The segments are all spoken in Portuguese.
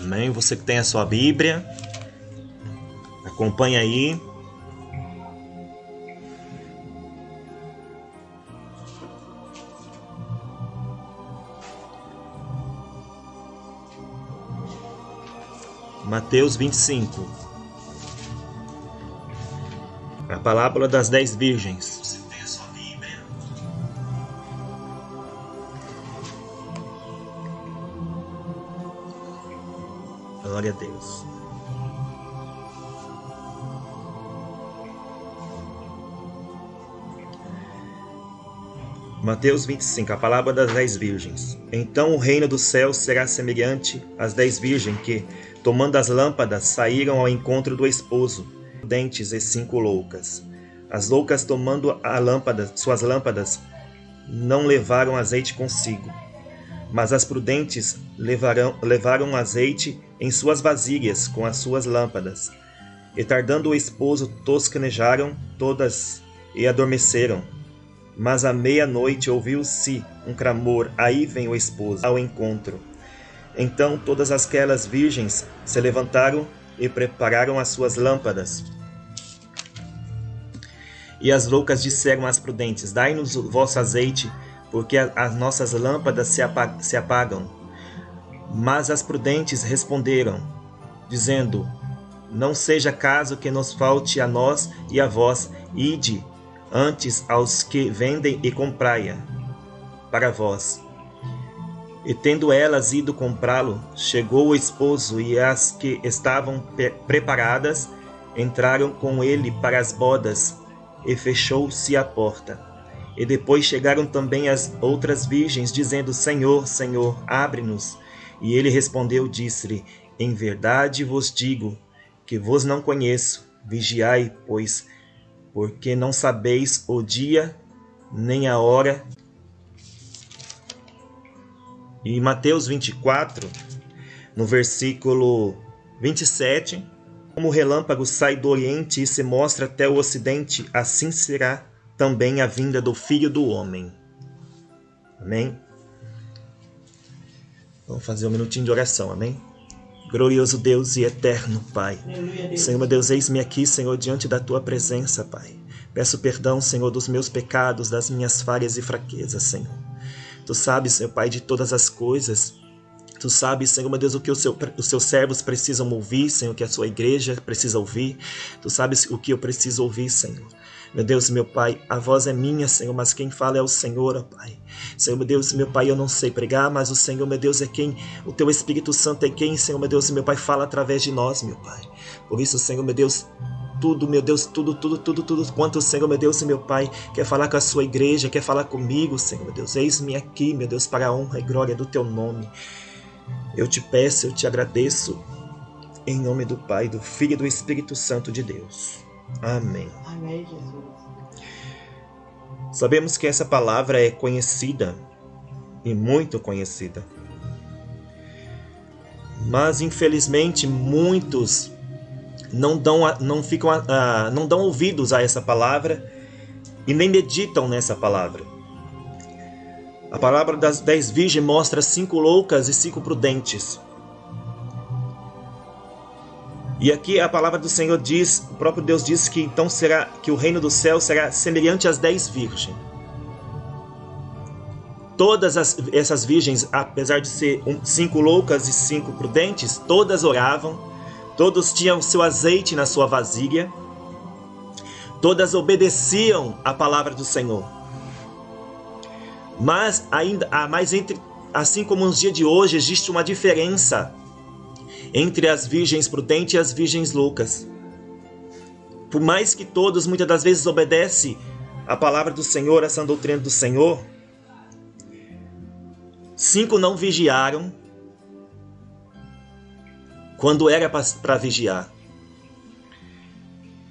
Amém? Você que tem a sua Bíblia, acompanha aí. Mateus 25. A parábola das 10 virgens. Você tem a sua Bíblia? Glória a Deus. Mateus 25, a parábola das 10 virgens. Então o reino dos céus será semelhante às 10 virgens que, tomando as lâmpadas, saíram ao encontro do esposo, prudentes e 5 loucas. As loucas, tomando suas lâmpadas, não levaram azeite consigo, mas as prudentes levaram azeite em suas vasilhas com as suas lâmpadas. E tardando o esposo, tosquenejaram todas e adormeceram. Mas à meia-noite ouviu-se um clamor, aí vem o esposo ao encontro. Então todas aquelas virgens se levantaram e prepararam as suas lâmpadas. E as loucas disseram às prudentes: dai-nos o vosso azeite, porque as nossas lâmpadas se apagam. Mas as prudentes responderam, dizendo: não seja caso que nos falte a nós e a vós, ide antes aos que vendem e comprai-a para vós. E tendo elas ido comprá-lo, chegou o esposo, e as que estavam preparadas entraram com ele para as bodas, e fechou-se a porta. E depois chegaram também as outras virgens, dizendo: Senhor, Senhor, abre-nos. E ele respondeu, disse-lhe: em verdade vos digo que vos não conheço. Vigiai, pois, porque não sabeis o dia nem a hora. E Mateus 24, no versículo 27, como o relâmpago sai do oriente e se mostra até o ocidente, assim será também a vinda do Filho do Homem. Amém? Vamos fazer um minutinho de oração, amém? Glorioso Deus e eterno Pai. Senhor, meu Deus, eis-me aqui, Senhor, diante da Tua presença, Pai. Peço perdão, Senhor, dos meus pecados, das minhas falhas e fraquezas, Senhor. Tu sabes, Senhor Pai, de todas as coisas. Tu sabes, Senhor, meu Deus, o que os seus servos precisam ouvir, Senhor, o que a sua igreja precisa ouvir. Tu sabes o que eu preciso ouvir, Senhor. Meu Deus, meu Pai, a voz é minha, Senhor, mas quem fala é o Senhor, ó Pai. Senhor, meu Deus, meu Pai, eu não sei pregar, mas o Senhor, meu Deus, é quem, o Teu Espírito Santo é quem, Senhor, meu Deus, meu Pai, fala através de nós, meu Pai. Por isso, Senhor, meu Deus, tudo, meu Deus, tudo quanto o Senhor, meu Deus e meu Pai quer falar com a sua igreja, quer falar comigo, Senhor, meu Deus, eis-me aqui, meu Deus, para a honra e glória do Teu nome. Eu te peço, eu te agradeço, em nome do Pai, do Filho e do Espírito Santo de Deus. Amém. Amém, Jesus. Sabemos que essa palavra é conhecida, e muito conhecida. Mas, infelizmente, muitos não dão ouvidos a essa palavra e nem meditam nessa palavra. A palavra das 10 virgens mostra 5 loucas e 5 prudentes. E aqui a palavra do Senhor diz, o próprio Deus diz que então será que o reino do céu será semelhante às 10 virgens. Todas essas virgens, apesar de ser 5 loucas e 5 prudentes, todas oravam, todos tinham seu azeite na sua vasilha, todas obedeciam à palavra do Senhor. Mas assim como nos dias de hoje, existe uma diferença entre as virgens prudentes e as virgens loucas. Por mais que todos muitas das vezes obedecem à palavra do Senhor, essa doutrina do Senhor, 5 não vigiaram quando era para vigiar.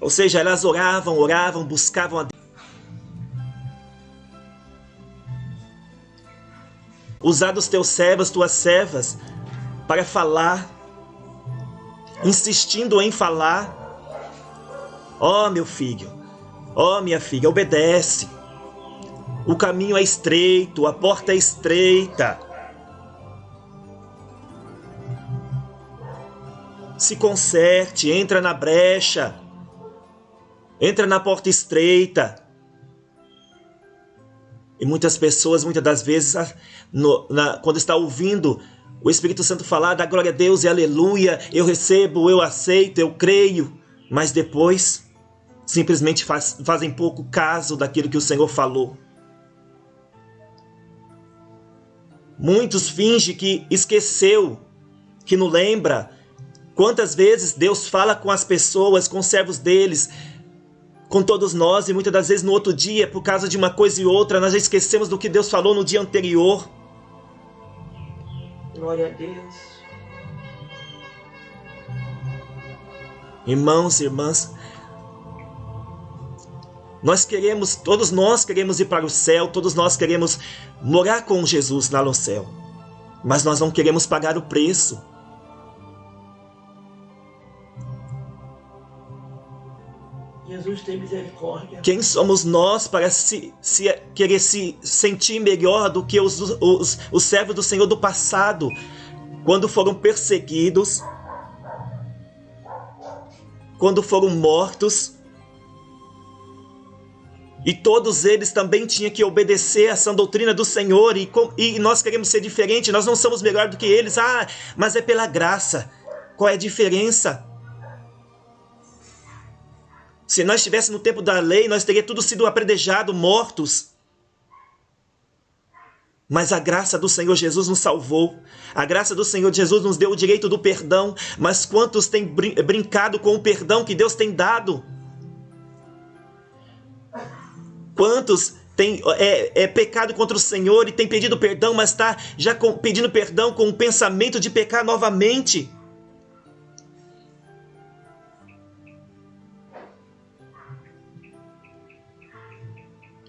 Ou seja, elas oravam, buscavam a Deus. Usar dos teus servos, tuas servas, para falar, insistindo em falar. Ó, meu filho, ó, minha filha, obedece. O caminho é estreito, a porta é estreita. Se conserte, entra na brecha, entra na porta estreita. E muitas pessoas, muitas das vezes, quando está ouvindo o Espírito Santo falar da glória a Deus e aleluia, eu recebo, eu aceito, eu creio, mas depois simplesmente fazem pouco caso daquilo que o Senhor falou. Muitos fingem que esqueceu, que não lembra. Quantas vezes Deus fala com as pessoas, com os servos deles, com todos nós, e muitas das vezes no outro dia, por causa de uma coisa e outra, nós já esquecemos do que Deus falou no dia anterior. Glória a Deus. Irmãos e irmãs, todos nós queremos ir para o céu, todos nós queremos morar com Jesus lá no céu, mas nós não queremos pagar o preço. Jesus tem misericórdia. Quem somos nós para querer se sentir melhor do que os servos do Senhor do passado, quando foram perseguidos, quando foram mortos, e todos eles também tinham que obedecer a essa doutrina do Senhor, e nós queremos ser diferentes, nós não somos melhor do que eles, mas é pela graça. Qual é a diferença? Se nós estivéssemos no tempo da lei, nós teríamos tudo sido apredejado, mortos. Mas a graça do Senhor Jesus nos salvou. A graça do Senhor Jesus nos deu o direito do perdão. Mas quantos têm brincado com o perdão que Deus tem dado? Quantos têm pecado contra o Senhor e têm pedido perdão, mas está já pedindo perdão com o pensamento de pecar novamente?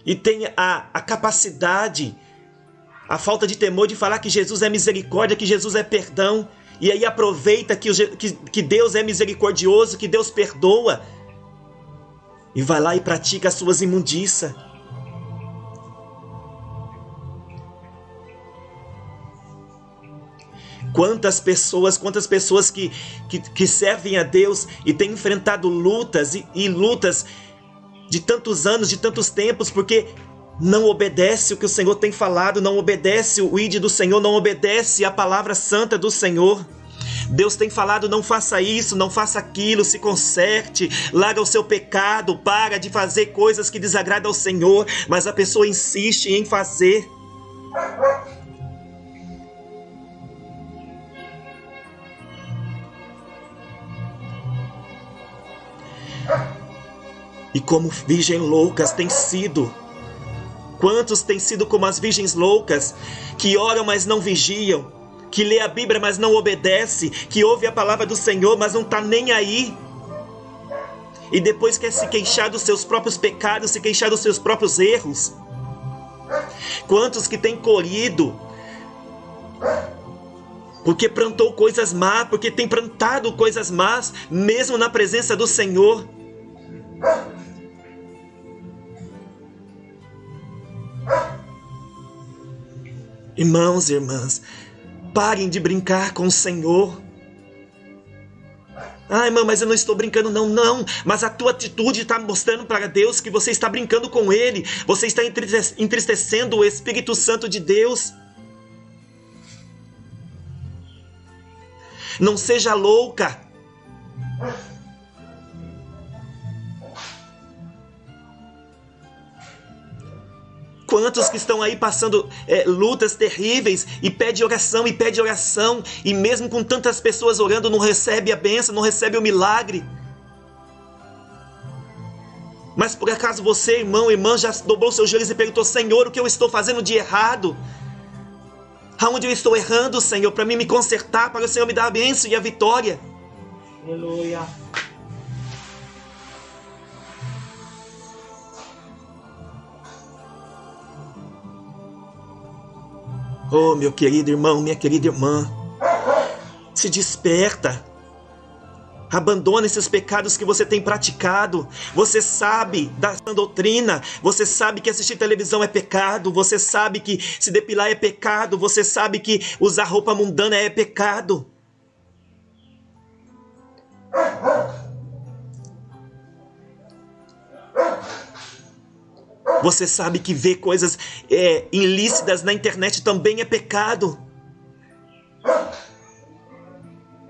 E tem a capacidade, a falta de temor de falar que Jesus é misericórdia, que Jesus é perdão. E aí aproveita que Deus é misericordioso, que Deus perdoa. E vai lá e pratica as suas imundícias. Quantas pessoas que servem a Deus e têm enfrentado lutas e lutas de tantos anos, de tantos tempos, porque não obedece o que o Senhor tem falado, não obedece o ide do Senhor, não obedece a palavra santa do Senhor. Deus tem falado, não faça isso, não faça aquilo, se conserte, larga o seu pecado, para de fazer coisas que desagradam ao Senhor, mas a pessoa insiste em fazer. E como virgens loucas têm sido. Quantos têm sido como as virgens loucas, que oram, mas não vigiam, que lê a Bíblia, mas não obedece, que ouve a palavra do Senhor, mas não está nem aí. E depois quer se queixar dos seus próprios pecados, se queixar dos seus próprios erros. Quantos que têm colhido, porque plantou coisas más, porque tem plantado coisas más, mesmo na presença do Senhor. Irmãos e irmãs, parem de brincar com o Senhor. Irmão, mas eu não estou brincando, não. Mas a tua atitude está mostrando para Deus que você está brincando com Ele. Você está entristecendo o Espírito Santo de Deus. Não seja louca. Quantos que estão aí passando lutas terríveis e pede oração, e mesmo com tantas pessoas orando, não recebe a bênção, não recebe o milagre. Mas por acaso você, irmão, irmã, já dobrou seus joelhos e perguntou: Senhor, o que eu estou fazendo de errado? Aonde eu estou errando, Senhor, para mim me consertar, para o Senhor me dar a bênção e a vitória? Aleluia. Oh, meu querido irmão, minha querida irmã, se desperta. Abandona esses pecados que você tem praticado. Você sabe da doutrina. Você sabe que assistir televisão é pecado. Você sabe que se depilar é pecado. Você sabe que usar roupa mundana é pecado. Você sabe que ver coisas ilícitas na internet também é pecado.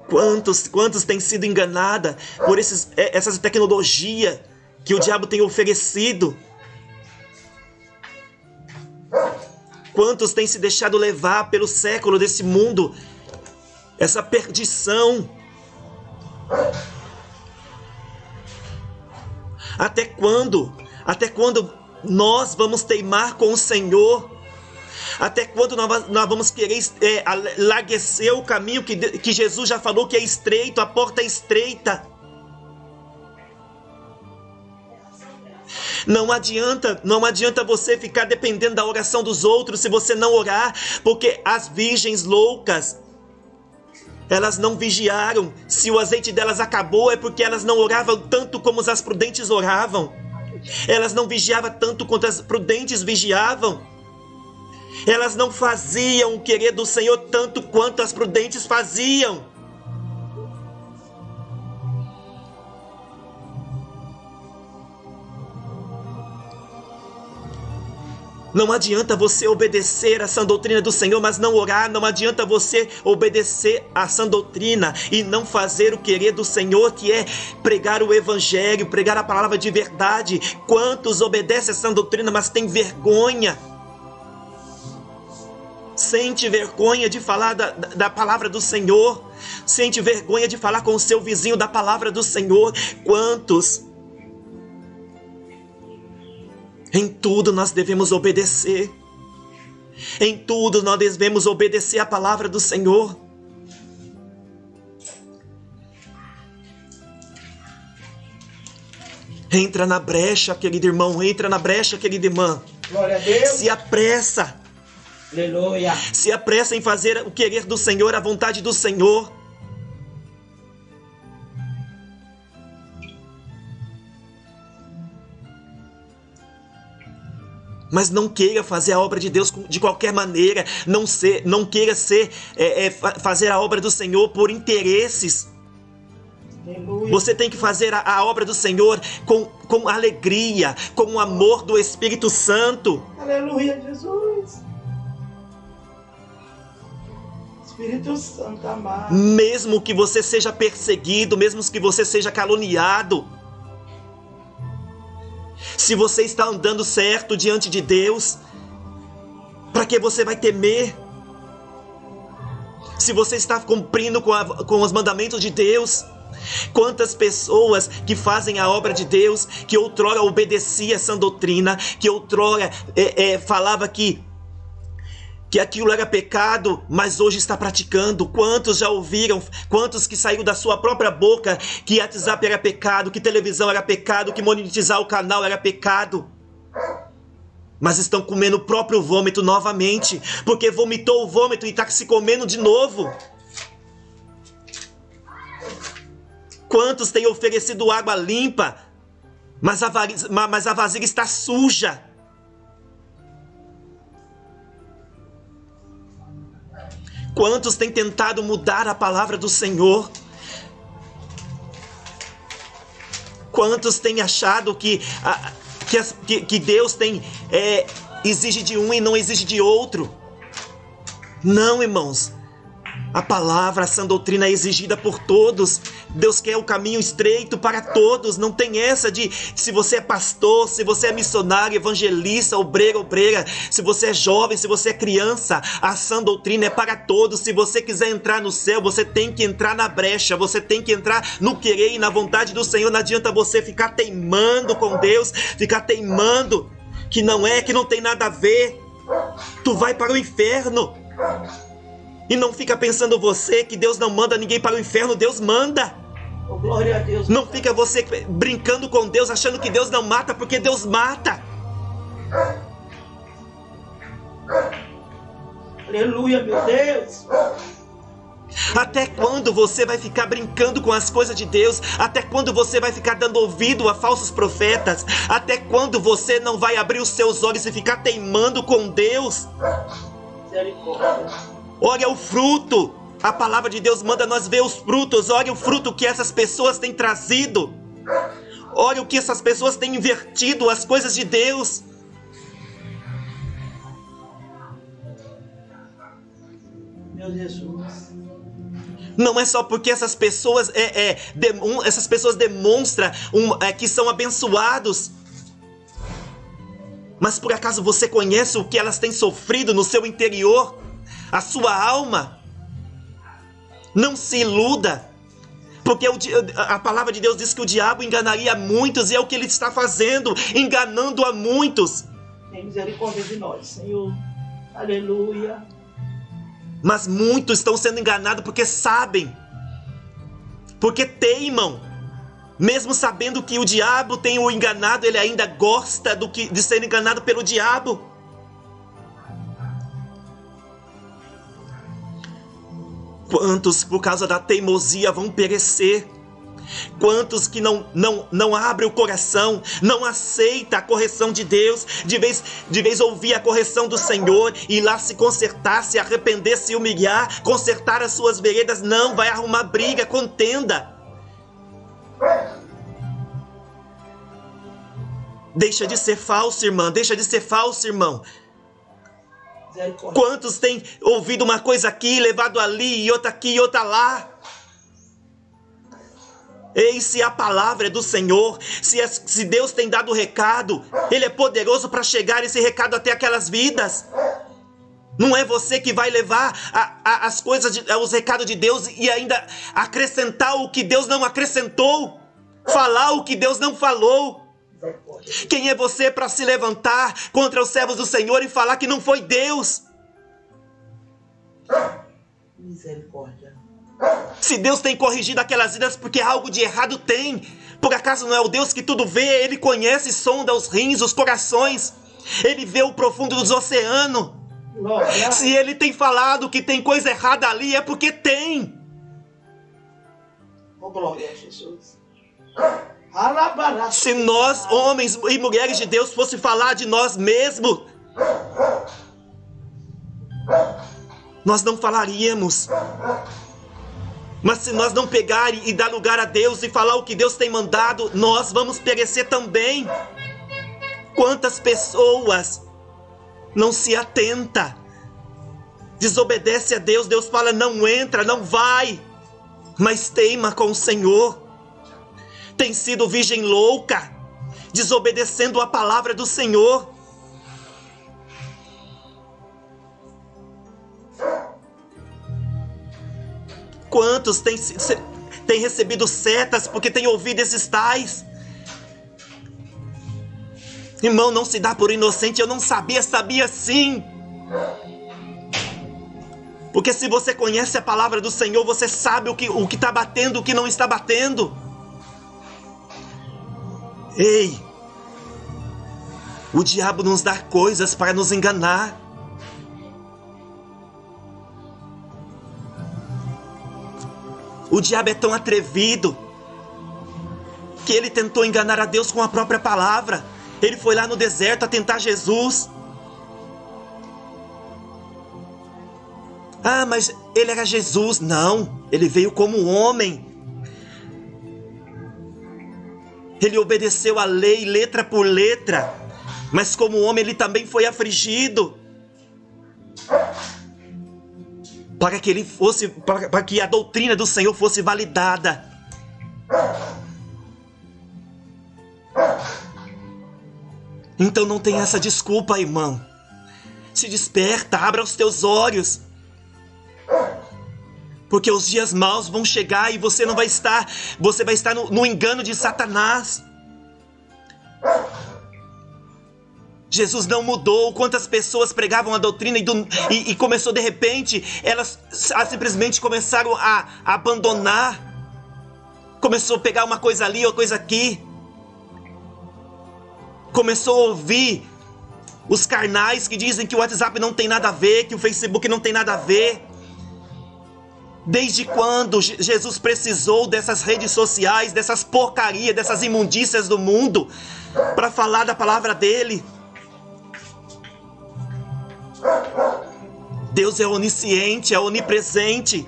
Quantos têm sido enganados por essas tecnologias que o diabo tem oferecido? Quantos têm se deixado levar pelo século desse mundo? Essa perdição. Até quando? Até quando nós vamos teimar com o Senhor? Até quando nós vamos querer larguecer o caminho que Jesus já falou que é estreito, a porta é estreita? Não adianta você ficar dependendo da oração dos outros se você não orar, porque as virgens loucas, elas não vigiaram. Se o azeite delas acabou, é porque elas não oravam tanto como as prudentes oravam. Elas não vigiavam tanto quanto as prudentes vigiavam. Elas não faziam o querer do Senhor tanto quanto as prudentes faziam. Não adianta você obedecer a sã doutrina do Senhor, mas não orar. Não adianta você obedecer a sã doutrina e não fazer o querer do Senhor, que é pregar o evangelho, pregar a palavra de verdade. Quantos obedecem a sã doutrina, mas têm vergonha? Sente vergonha de falar da palavra do Senhor. Sente vergonha de falar com o seu vizinho da palavra do Senhor. Quantos? Em tudo nós devemos obedecer. Em tudo nós devemos obedecer a palavra do Senhor. Entra na brecha, querido irmão. Entra na brecha, querida irmã. Glória a Deus. Se apressa. Aleluia. Se apressa em fazer o querer do Senhor, a vontade do Senhor. Mas não queira fazer a obra de Deus de qualquer maneira. Não queira fazer a obra do Senhor por interesses. Aleluia. Você tem que fazer a obra do Senhor com alegria, com o amor do Espírito Santo. Aleluia, Jesus. Espírito Santo amado. Mesmo que você seja perseguido, mesmo que você seja caluniado. Se você está andando certo diante de Deus, para que você vai temer? Se você está cumprindo com os mandamentos de Deus. Quantas pessoas que fazem a obra de Deus, que outrora obedecia essa doutrina, que outrora falava que aquilo era pecado, mas hoje está praticando. Quantos já ouviram? Quantos que saíram da sua própria boca que WhatsApp era pecado, que televisão era pecado, que monetizar o canal era pecado? Mas estão comendo o próprio vômito novamente, porque vomitou o vômito e está se comendo de novo. Quantos têm oferecido água limpa, mas a vasilha está suja? Quantos têm tentado mudar a palavra do Senhor? Quantos têm achado que Deus exige de um e não exige de outro? Não, irmãos. A palavra, a sã doutrina é exigida por todos. Deus quer o caminho estreito para todos. Não tem essa de se você é pastor, se você é missionário, evangelista, obreira, se você é jovem, se você é criança. A sã doutrina é para todos. Se você quiser entrar no céu, você tem que entrar na brecha. Você tem que entrar no querer e na vontade do Senhor. Não adianta você ficar teimando com Deus, ficar teimando que não tem nada a ver. Tu vai para o inferno. E não fica pensando você que Deus não manda ninguém para o inferno. Deus manda. Oh, glória a Deus. Não fica você brincando com Deus, achando que Deus não mata, porque Deus mata. Aleluia, meu Deus. Até quando você vai ficar brincando com as coisas de Deus? Até quando você vai ficar dando ouvido a falsos profetas? Até quando você não vai abrir os seus olhos e ficar teimando com Deus? Misericórdia. Olha o fruto A palavra de Deus manda nós ver os frutos. Olha o fruto que essas pessoas têm trazido. Olha o que essas pessoas têm invertido as coisas de Deus. Meu Jesus. Não é só porque essas pessoas demonstram que são abençoados. Mas por acaso você conhece o que elas têm sofrido no seu interior? A sua alma? Não se iluda. Porque a palavra de Deus diz que o diabo enganaria muitos. E é o que ele está fazendo, enganando a muitos. Tem misericórdia de nós, Senhor. Aleluia. Mas muitos estão sendo enganados porque sabem. Porque teimam. Mesmo sabendo que o diabo tem o enganado, ele ainda gosta de ser enganado pelo diabo. Quantos, por causa da teimosia, vão perecer? Quantos que não abrem o coração, não aceita a correção de Deus, de vez ouvir a correção do Senhor, e ir lá se consertar, se arrepender, se humilhar, consertar as suas veredas, não, vai arrumar briga, contenda. Deixa de ser falso, irmã, deixa de ser falso, irmão. Quantos têm ouvido uma coisa aqui, levado ali, e outra aqui, e outra lá? Ei, se a palavra é do Senhor, se Deus tem dado o recado, Ele é poderoso para chegar esse recado até aquelas vidas. Não é você que vai levar as coisas, os recados de Deus e ainda acrescentar o que Deus não acrescentou, falar o que Deus não falou. Quem é você para se levantar contra os servos do Senhor e falar que não foi Deus? Misericórdia. Se Deus tem corrigido aquelas vidas porque algo de errado tem. Por acaso não é o Deus que tudo vê? Ele conhece e sonda os rins, os corações. Ele vê o profundo dos oceanos. Se Ele tem falado que tem coisa errada ali, é porque tem. Oh, glória a Jesus. Se nós, homens e mulheres de Deus, fosse falar de nós mesmos, nós não falaríamos. Mas se nós não pegar e dar lugar a Deus e falar o que Deus tem mandado, nós vamos perecer também. Quantas pessoas não se atenta, desobedece a Deus, Deus fala não entra, não vai, mas teima com o Senhor. Tem sido virgem louca, desobedecendo a palavra do Senhor. Quantos têm recebido setas porque têm ouvido esses tais? Irmão, não se dá por inocente. Eu não sabia sim. Porque se você conhece a palavra do Senhor, você sabe o que está batendo, o que não está batendo. Ei, o diabo nos dá coisas para nos enganar. O diabo é tão atrevido que ele tentou enganar a Deus com a própria palavra. Ele foi lá no deserto a tentar Jesus. Ah, mas ele era Jesus. Não, ele veio como homem. Ele obedeceu a lei letra por letra, mas como homem ele também foi afligido. Para que ele fosse, para que a doutrina do Senhor fosse validada. Então não tem essa desculpa, irmão. Se desperta, abra os teus olhos. Porque os dias maus vão chegar e você vai estar no engano de Satanás. Jesus não mudou. Quantas pessoas pregavam a doutrina e começou de repente, elas simplesmente começaram a abandonar. Começou a pegar uma coisa ali, uma coisa aqui. Começou a ouvir os carnais que dizem que o WhatsApp não tem nada a ver, que o Facebook não tem nada a ver. Desde quando Jesus precisou dessas redes sociais, dessas porcarias, dessas imundícias do mundo para falar da palavra dele? Deus é onisciente, é onipresente.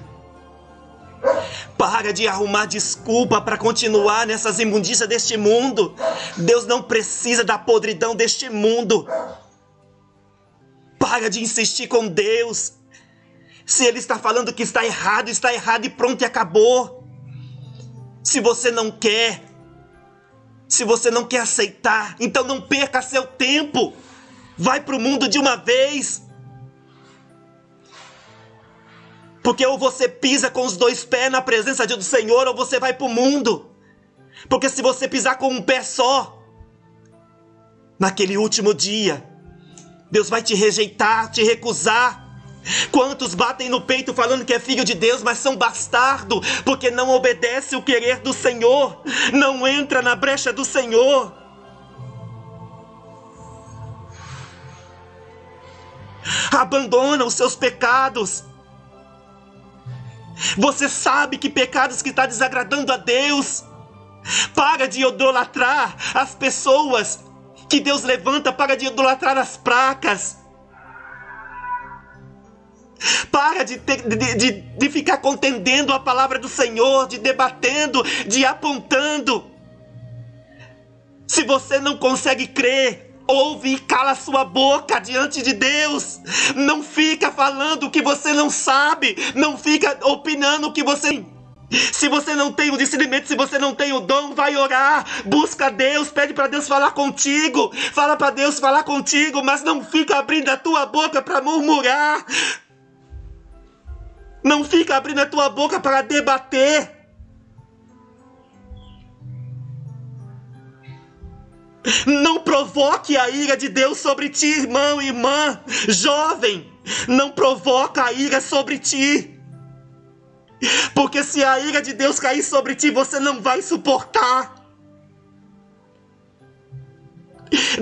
Para de arrumar desculpa para continuar nessas imundícias deste mundo. Deus não precisa da podridão deste mundo. Para de insistir com Deus. Se Ele está falando que está errado e pronto e acabou. Se você não quer aceitar, então não perca seu tempo. Vai para o mundo de uma vez. Porque ou você pisa com os 2 pés na presença do Senhor, ou você vai para o mundo. Porque se você pisar com um pé só, naquele último dia, Deus vai te rejeitar, te recusar. Quantos batem no peito falando que é filho de Deus, mas são bastardo, porque não obedece o querer do Senhor, não entra na brecha do Senhor. Abandona os seus pecados. Você sabe que pecados que está desagradando a Deus. Para de idolatrar as pessoas que Deus levanta. Para de idolatrar as placas. Para de ficar contendendo a palavra do Senhor, de debatendo, de apontando. Se você não consegue crer, ouve e cala sua boca diante de Deus. Não fica falando o que você não sabe. Não fica opinando o que você... Se você não tem o discernimento, se você não tem o dom, vai orar. Busca Deus, pede para Deus falar contigo. Fala para Deus falar contigo, mas não fica abrindo a tua boca para murmurar. Não fica abrindo a tua boca para debater. Não provoque a ira de Deus sobre ti, irmão e irmã. Jovem, não provoca a ira sobre ti. Porque se a ira de Deus cair sobre ti, você não vai suportar.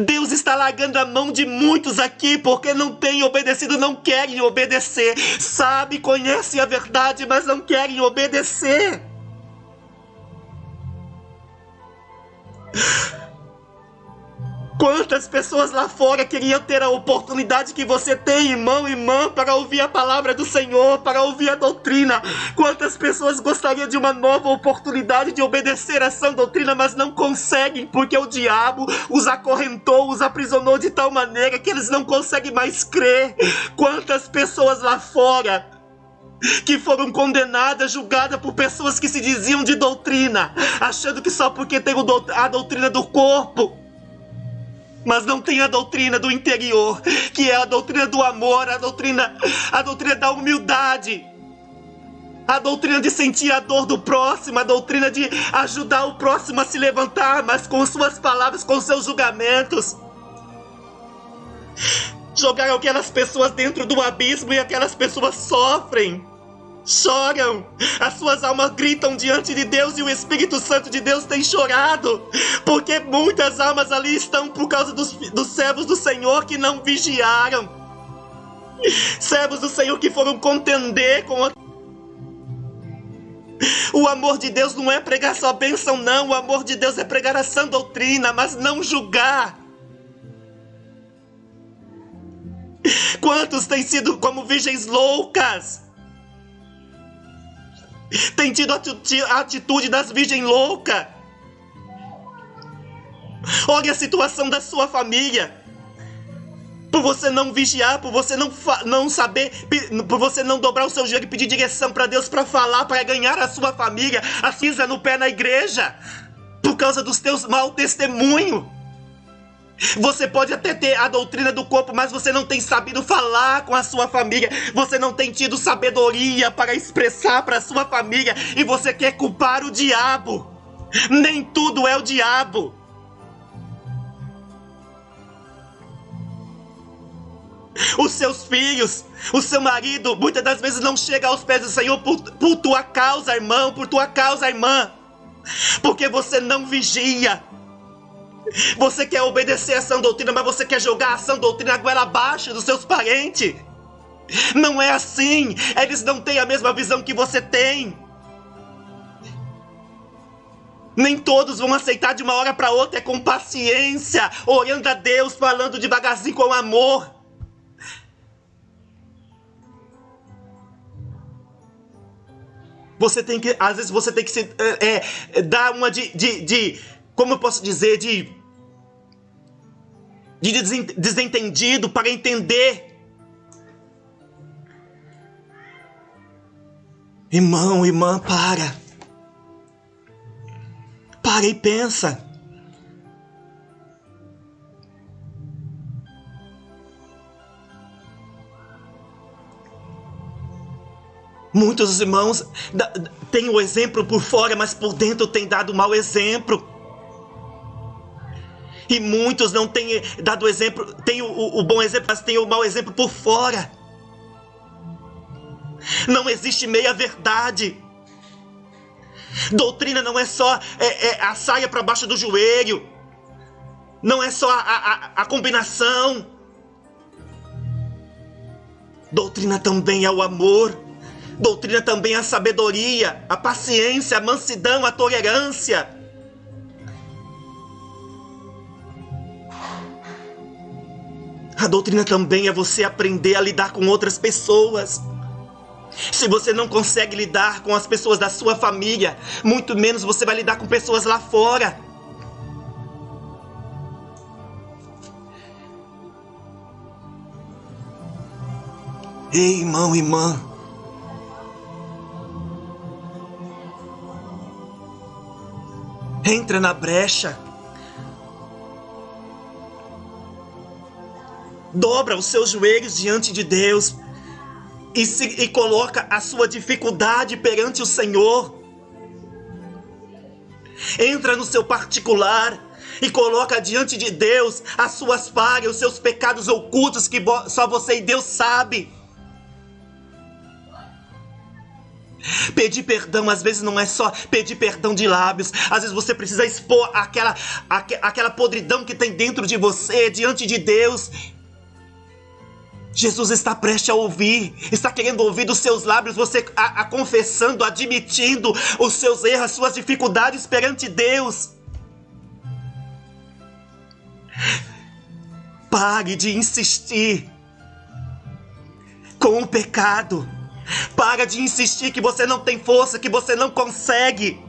Deus está largando a mão de muitos aqui porque não têm obedecido, não querem obedecer. Sabe, conhece a verdade, mas não querem obedecer. Quantas pessoas lá fora queriam ter a oportunidade que você tem, irmão e irmã, para ouvir a palavra do Senhor, para ouvir a doutrina? Quantas pessoas gostariam de uma nova oportunidade de obedecer a essa doutrina, mas não conseguem, porque o diabo os acorrentou, os aprisionou de tal maneira que eles não conseguem mais crer. Quantas pessoas lá fora que foram condenadas, julgadas por pessoas que se diziam de doutrina, achando que só porque tem a doutrina do corpo, mas não tem a doutrina do interior, que é a doutrina do amor, a doutrina da humildade, a doutrina de sentir a dor do próximo, a doutrina de ajudar o próximo a se levantar, mas com suas palavras, com seus julgamentos. Jogaram aquelas pessoas dentro do abismo e aquelas pessoas sofrem, choram, as suas almas gritam diante de Deus e o Espírito Santo de Deus tem chorado, porque muitas almas ali estão por causa dos servos do Senhor que não vigiaram, servos do Senhor que foram contender com o amor de Deus não é pregar só bênção, não. O amor de Deus é pregar a sã doutrina, mas não julgar. Quantos têm sido como virgens loucas? Tem tido a atitude das virgens loucas. Olha a situação da sua família. Por você não vigiar, por você não saber, por você não dobrar o seu joelho e pedir direção para Deus para falar, para ganhar a sua família, pisa no pé na igreja, por causa dos teus maus testemunhos. Você pode até ter a doutrina do corpo, mas você não tem sabido falar com a sua família. Você não tem tido sabedoria para expressar para a sua família. E você quer culpar o diabo. Nem tudo é o diabo. Os seus filhos, o seu marido, muitas das vezes não chega aos pés do Senhor por tua causa, irmão, por tua causa, irmã. Porque você não vigia. Você quer obedecer a sã doutrina, mas você quer jogar a sã doutrina a goela abaixo dos seus parentes. Não é assim. Eles não têm a mesma visão que você tem. Nem todos vão aceitar de uma hora para outra. É com paciência, orando a Deus, falando devagarzinho com amor. às vezes você tem que se dar uma como eu posso dizer, de desentendido para entender. Irmão, irmã, para e pensa. Muitos irmãos têm o exemplo por fora, mas por dentro têm dado mau exemplo. E muitos não têm dado exemplo, têm o bom exemplo, mas têm o mau exemplo por fora. Não existe meia verdade. Doutrina não é só a saia para baixo do joelho. Não é só a combinação. Doutrina também é o amor. Doutrina também é a sabedoria, a paciência, a mansidão, a tolerância. A doutrina também é você aprender a lidar com outras pessoas. Se você não consegue lidar com as pessoas da sua família, muito menos você vai lidar com pessoas lá fora. Ei, irmão, irmã. Entra na brecha. Dobra os seus joelhos diante de Deus e coloca a sua dificuldade perante o Senhor. Entra no seu particular e coloca diante de Deus as suas falhas, os seus pecados ocultos que só você e Deus sabe. Pedir perdão às vezes não é só pedir perdão de lábios. Às vezes você precisa expor aquela podridão que tem dentro de você diante de Deus. Jesus está prestes a ouvir, está querendo ouvir dos seus lábios você confessando, admitindo os seus erros, as suas dificuldades perante Deus. Pare de insistir com o pecado. Para de insistir que você não tem força, que você não consegue.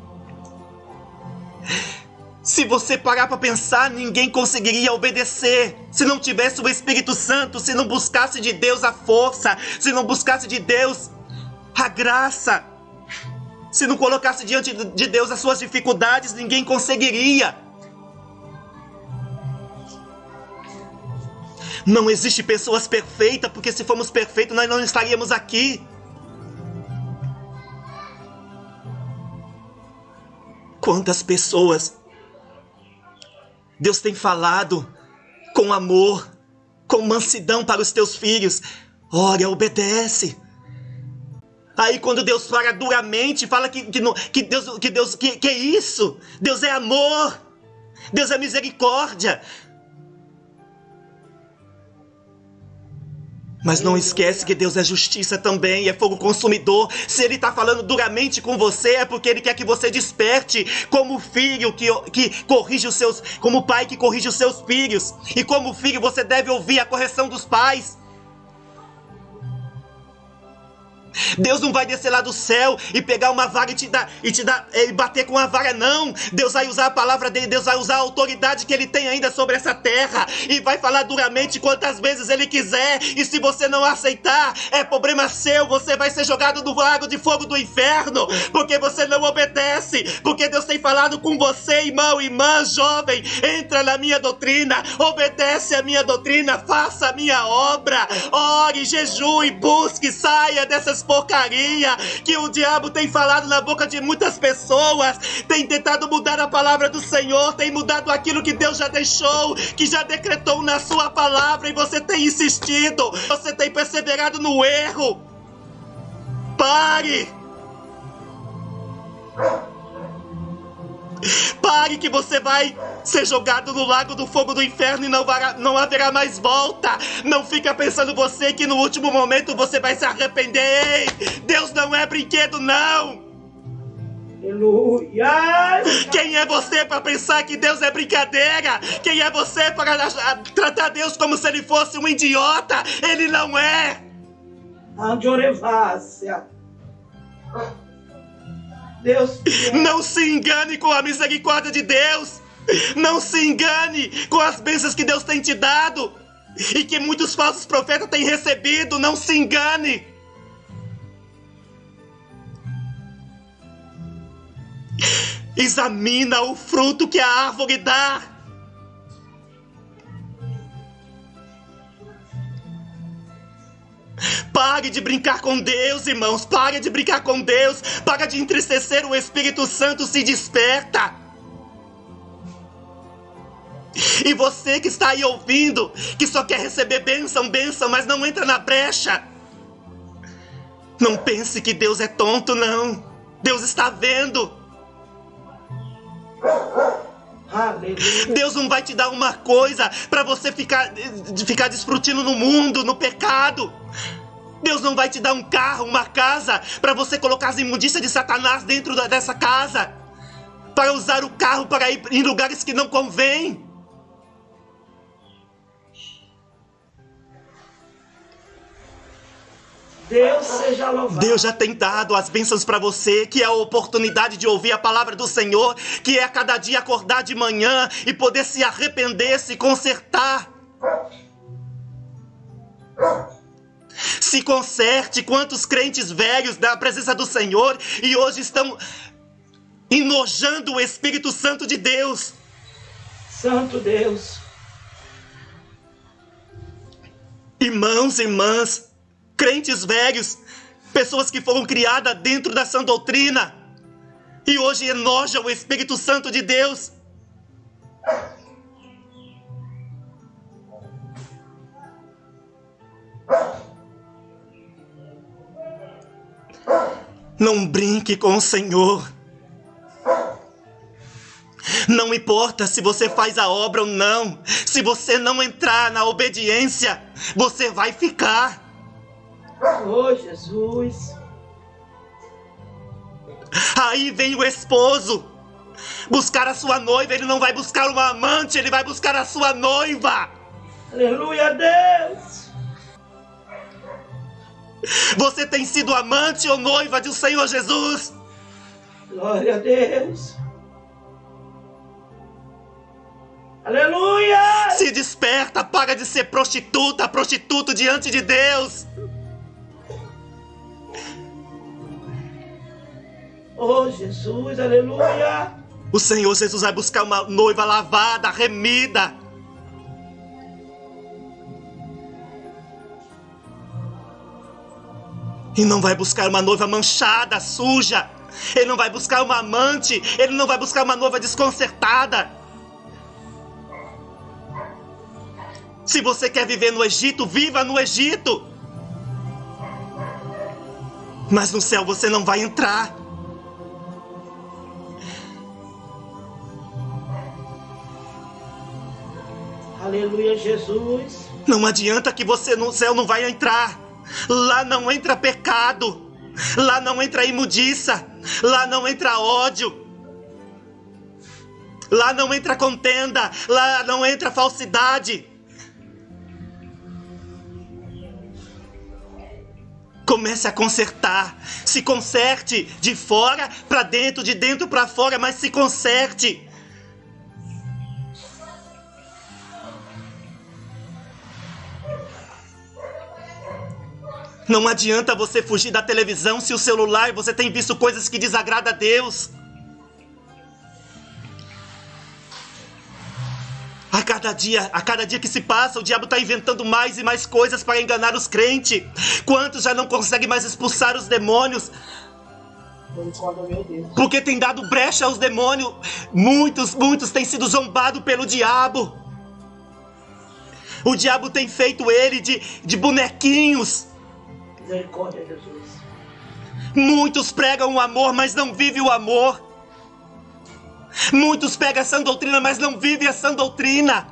Se você parar para pensar, ninguém conseguiria obedecer se não tivesse o Espírito Santo, se não buscasse de Deus a força, se não buscasse de Deus a graça, se não colocasse diante de Deus as suas dificuldades, ninguém conseguiria. Não existe pessoas perfeitas, porque se fôssemos perfeitos nós não estaríamos aqui. Quantas pessoas Deus tem falado com amor, com mansidão para os teus filhos. Ora, obedece. Aí quando Deus fala duramente, fala que é isso? Deus é amor, Deus é misericórdia. Mas não esquece que Deus é justiça também, é fogo consumidor. Se Ele está falando duramente com você, é porque Ele quer que você desperte como filho que corrige os seus, como pai que corrige os seus filhos. E como filho você deve ouvir a correção dos pais. Deus não vai descer lá do céu e pegar uma vara e bater com a vara, não. Deus vai usar a palavra dele, Deus vai usar a autoridade que ele tem ainda sobre essa terra e vai falar duramente quantas vezes ele quiser. E se você não aceitar, é problema seu, você vai ser jogado no lago de fogo do inferno, porque você não obedece, porque Deus tem falado com você, irmão, irmã, jovem. Entra na minha doutrina, obedece a minha doutrina, faça a minha obra, ore, jejue, busque, saia dessas porcaria que o diabo tem falado na boca de muitas pessoas, tem tentado mudar a palavra do Senhor, tem mudado aquilo que Deus já deixou, que já decretou na sua palavra, e você tem insistido, você tem perseverado no erro. Pare que você vai ser jogado no lago do fogo do inferno e não haverá mais volta. Não fica pensando você que no último momento você vai se arrepender. Ei, Deus não é brinquedo, não. Aleluia! Quem é você para pensar que Deus é brincadeira? Quem é você para tratar Deus como se ele fosse um idiota? Ele não é. Deus. Não se engane com a misericórdia de Deus. Não se engane com as bênçãos que Deus tem te dado e que muitos falsos profetas têm recebido. Não se engane. Examina o fruto que a árvore dá. Pare de brincar com Deus, irmãos. Pare de brincar com Deus. Pare de entristecer o Espírito Santo. Se desperta. E você que está aí ouvindo, que só quer receber bênção, mas não entra na brecha. Não pense que Deus é tonto, não. Deus está vendo. Aleluia. Deus não vai te dar uma coisa para você ficar desfrutando no mundo, no pecado. Deus não vai te dar um carro, uma casa, para você colocar as imundícias de Satanás dentro dessa casa. Para usar o carro para ir em lugares que não convém. Deus seja louvado. Deus já tem dado as bênçãos para você, que é a oportunidade de ouvir a palavra do Senhor, que é a cada dia acordar de manhã e poder se arrepender, se consertar. Se conserte. Quantos crentes velhos da presença do Senhor e hoje estão enojando o Espírito Santo de Deus. Santo Deus. Irmãos e irmãs, crentes velhos, pessoas que foram criadas dentro da sã doutrina e hoje enojam o Espírito Santo de Deus. Não brinque com o Senhor. Não importa se você faz a obra ou não. Se você não entrar na obediência, você vai ficar. Oh, Jesus. Aí vem o esposo buscar a sua noiva. Ele não vai buscar uma amante, ele vai buscar a sua noiva. Aleluia, Deus. Você tem sido amante ou noiva do Senhor Jesus? Glória a Deus. Aleluia. Se desperta, para de ser prostituta, prostituto diante de Deus. Oh, Jesus, aleluia. O Senhor Jesus vai buscar uma noiva lavada, remida. E não vai buscar uma noiva manchada, suja. Ele não vai buscar uma amante. Ele não vai buscar uma noiva desconcertada. Se você quer viver no Egito, viva no Egito. Mas no céu você não vai entrar. Aleluia, Jesus. Não adianta que você no céu não vai entrar. Lá não entra pecado. Lá não entra imundiça. Lá não entra ódio. Lá não entra contenda. Lá não entra falsidade. Comece a consertar. Se conserte de fora para dentro, de dentro para fora, mas se conserte. Não adianta você fugir da televisão se o celular você tem visto coisas que desagradam a Deus. A cada dia que se passa, o diabo está inventando mais e mais coisas para enganar os crentes. Quantos já não conseguem mais expulsar os demônios? Porque tem dado brecha aos demônios. Muitos têm sido zombados pelo diabo. O diabo tem feito ele de bonequinhos. Misericórdia, Jesus. Muitos pregam o amor, mas não vivem o amor. Muitos pegam a sã doutrina, mas não vivem a sã doutrina.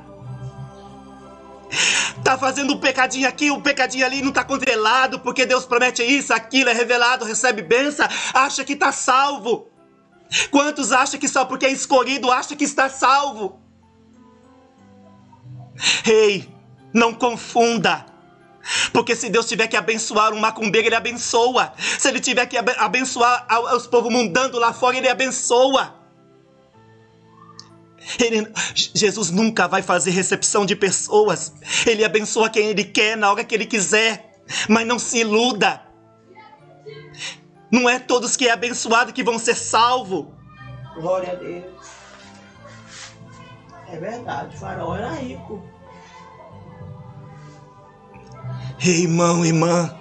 Tá fazendo um pecadinho aqui, um pecadinho ali, não tá controlado, porque Deus promete isso, aquilo, é revelado, recebe bênção, acha que tá salvo. Quantos acham que só porque é escolhido, acha que está salvo? Ei, não confunda. Porque se Deus tiver que abençoar um macumbeiro, Ele abençoa. Se Ele tiver que abençoar os povos mundando lá fora, Ele abençoa. Jesus nunca vai fazer recepção de pessoas. Ele abençoa quem Ele quer, na hora que Ele quiser. Mas não se iluda. Não é todos que é abençoado que vão ser salvos. Glória a Deus. É verdade, o Faraó era rico. Ei, irmão, irmã.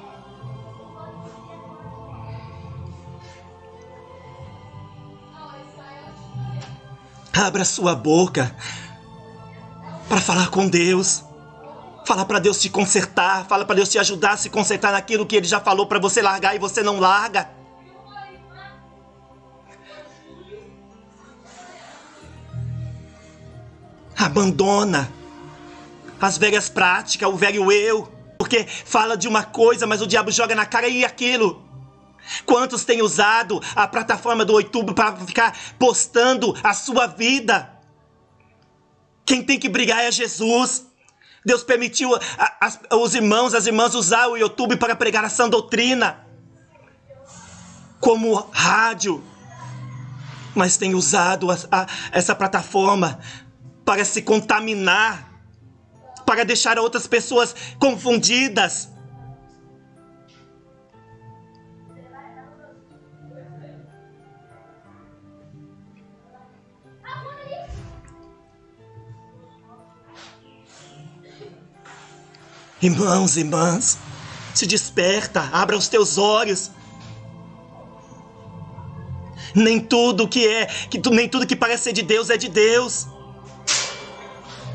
Abra sua boca para falar com Deus. Fala para Deus te consertar. Fala para Deus te ajudar a se consertar naquilo que Ele já falou para você largar e você não larga. Abandona as velhas práticas, o velho eu. Porque fala de uma coisa, mas o diabo joga na cara e aquilo. Quantos têm usado a plataforma do YouTube para ficar postando a sua vida? Quem tem que brigar é Jesus. Deus permitiu os irmãos, as irmãs usar o YouTube para pregar a sã doutrina. Como rádio. Mas tem usado essa plataforma para se contaminar. Para deixar outras pessoas confundidas. Irmãos, irmãs, se desperta, abra os teus olhos. Nem tudo que parece ser de Deus é de Deus.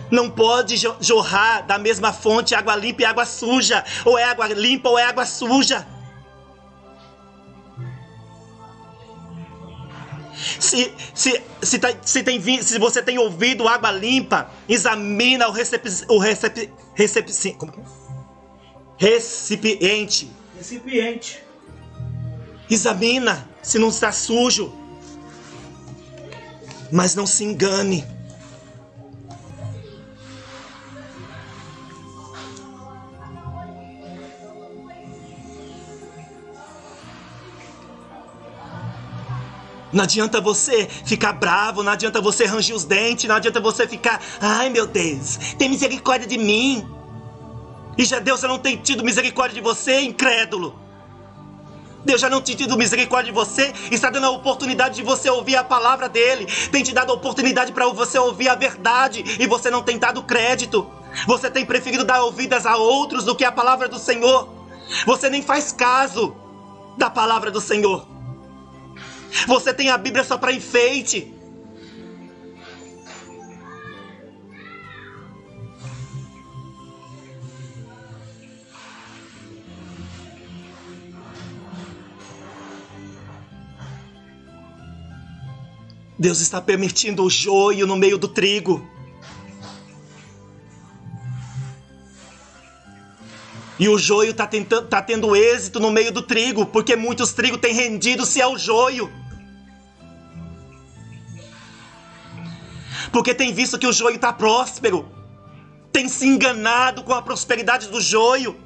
Não pode jorrar da mesma fonte água limpa e água suja. Ou é água limpa ou é água suja. Se você tem ouvido água limpa, examina o recipiente. Examina se não está sujo. Mas não se engane. Não adianta você ficar bravo, não adianta você ranger os dentes, não adianta você ficar... Ai, meu Deus, tem misericórdia de mim. E Deus já não tem tido misericórdia de você, incrédulo. Deus já não tem tido misericórdia de você e está dando a oportunidade de você ouvir a palavra dele. Tem te dado a oportunidade para você ouvir a verdade e você não tem dado crédito. Você tem preferido dar ouvidas a outros do que a palavra do Senhor. Você nem faz caso da palavra do Senhor. Você tem a Bíblia só para enfeite. Deus está permitindo o joio no meio do trigo. E o joio está tendo êxito no meio do trigo, porque muitos trigos têm rendido-se ao joio. Porque tem visto que o joio está próspero. Tem se enganado com a prosperidade do joio.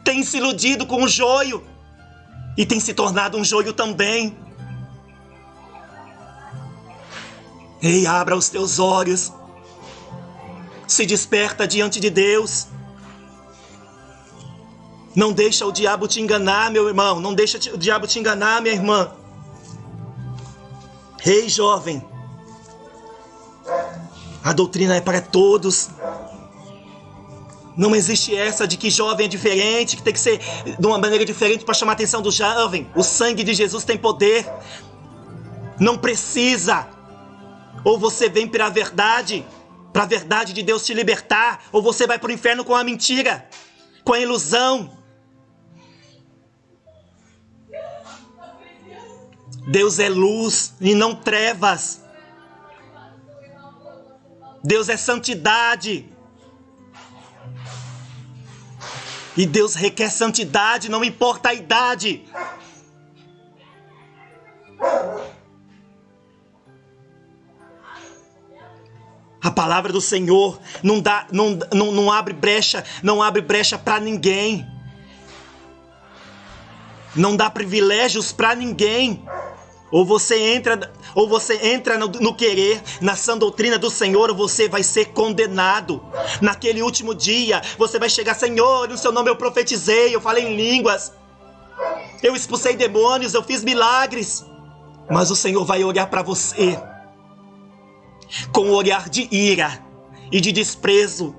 Tem se iludido com o joio. E tem se tornado um joio também. Ei, abra os teus olhos. Se desperta diante de Deus. Não deixa o diabo te enganar, meu irmão. Não deixa o diabo te enganar, minha irmã. Ei, jovem. A doutrina é para todos. Não existe essa de que jovem é diferente, que tem que ser de uma maneira diferente para chamar a atenção do jovem. O sangue de Jesus tem poder. Não precisa. Ou você vem para a verdade de Deus te libertar, ou você vai para o inferno com a mentira, com a ilusão. Deus é luz e não trevas. Deus é santidade. E Deus requer santidade, não importa a idade. A A palavra do Senhor não abre brecha para ninguém. Não dá privilégios para ninguém. Ou você entra no querer, na sã doutrina do Senhor, ou você vai ser condenado. Naquele último dia, você vai chegar: Senhor, no seu nome eu profetizei, eu falei em línguas, eu expulsei demônios, eu fiz milagres. Mas o Senhor vai olhar para você com um olhar de ira e de desprezo.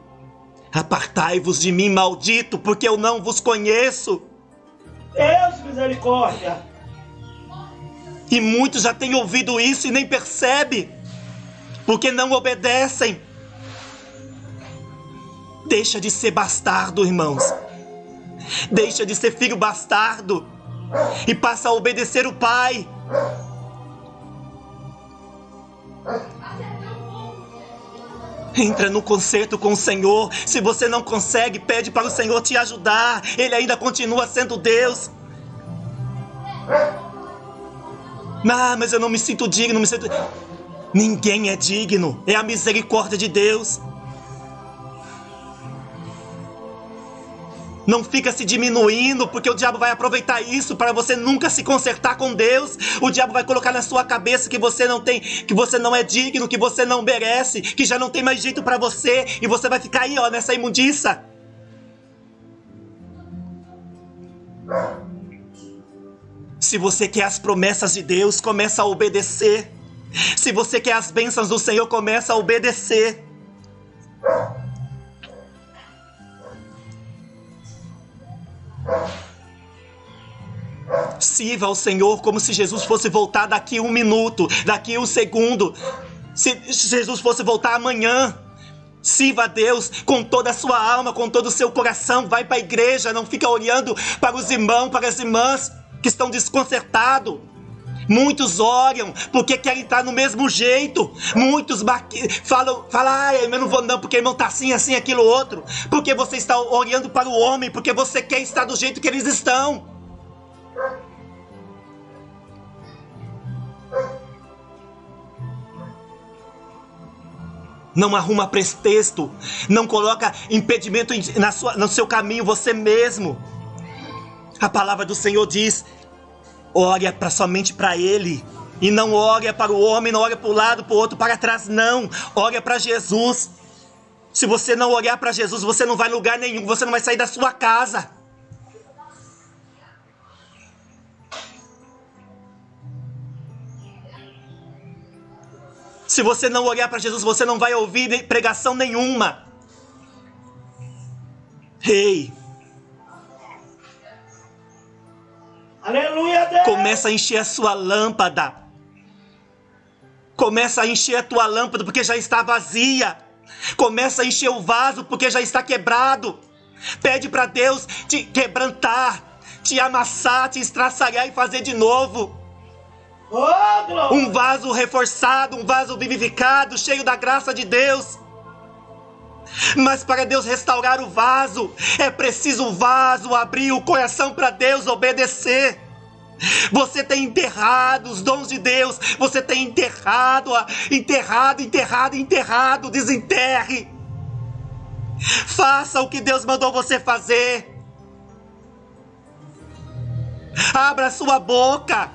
Apartai-vos de mim, maldito, porque eu não vos conheço. Deus, misericórdia. E muitos já têm ouvido isso e nem percebem, porque não obedecem. Deixa de ser bastardo, irmãos. Deixa de ser filho bastardo e passa a obedecer o Pai. Entra no concerto com o Senhor. Se você não consegue, pede para o Senhor te ajudar. Ele ainda continua sendo Deus. Mas eu não me sinto digno, Ninguém é digno. É a misericórdia de Deus. Não fica se diminuindo, porque o diabo vai aproveitar isso para você nunca se consertar com Deus. O diabo vai colocar na sua cabeça que você não tem, que você não é digno, que você não merece, que já não tem mais jeito para você, e você vai ficar aí, nessa imundiça. Se você quer as promessas de Deus, começa a obedecer. Se você quer as bênçãos do Senhor, começa a obedecer. Sirva ao Senhor como se Jesus fosse voltar daqui 1 minuto, daqui 1 segundo. Se Jesus fosse voltar amanhã. Sirva a Deus com toda a sua alma, com todo o seu coração. Vai para a igreja, não fica olhando para os irmãos, para as irmãs que estão desconcertados. Muitos oram porque querem estar no mesmo jeito. Muitos falam, eu não vou não, porque o irmão está assim, assim, aquilo, outro. Porque você está olhando para o homem, porque você quer estar do jeito que eles estão. Não arruma pretexto, não coloca impedimento no seu caminho você mesmo. A palavra do Senhor diz: olha somente para Ele, e não olha para o homem, não olha para o lado, para o outro, para trás, não. Olha para Jesus. Se você não olhar para Jesus, você não vai em lugar nenhum, você não vai sair da sua casa. Se você não olhar para Jesus, você não vai ouvir pregação nenhuma. Ei! Aleluia, Deus! Começa a encher a sua lâmpada. Começa a encher a tua lâmpada porque já está vazia. Começa a encher o vaso porque já está quebrado. Pede para Deus te quebrantar, te amassar, te estraçalhar e fazer de novo. Um vaso reforçado, um vaso vivificado, cheio da graça de Deus. Mas para Deus restaurar o vaso, é preciso o vaso abrir o coração para Deus obedecer. Você tem enterrado os dons de Deus. Você tem enterrado. Desenterre. Faça o que Deus mandou você fazer. Abra sua boca.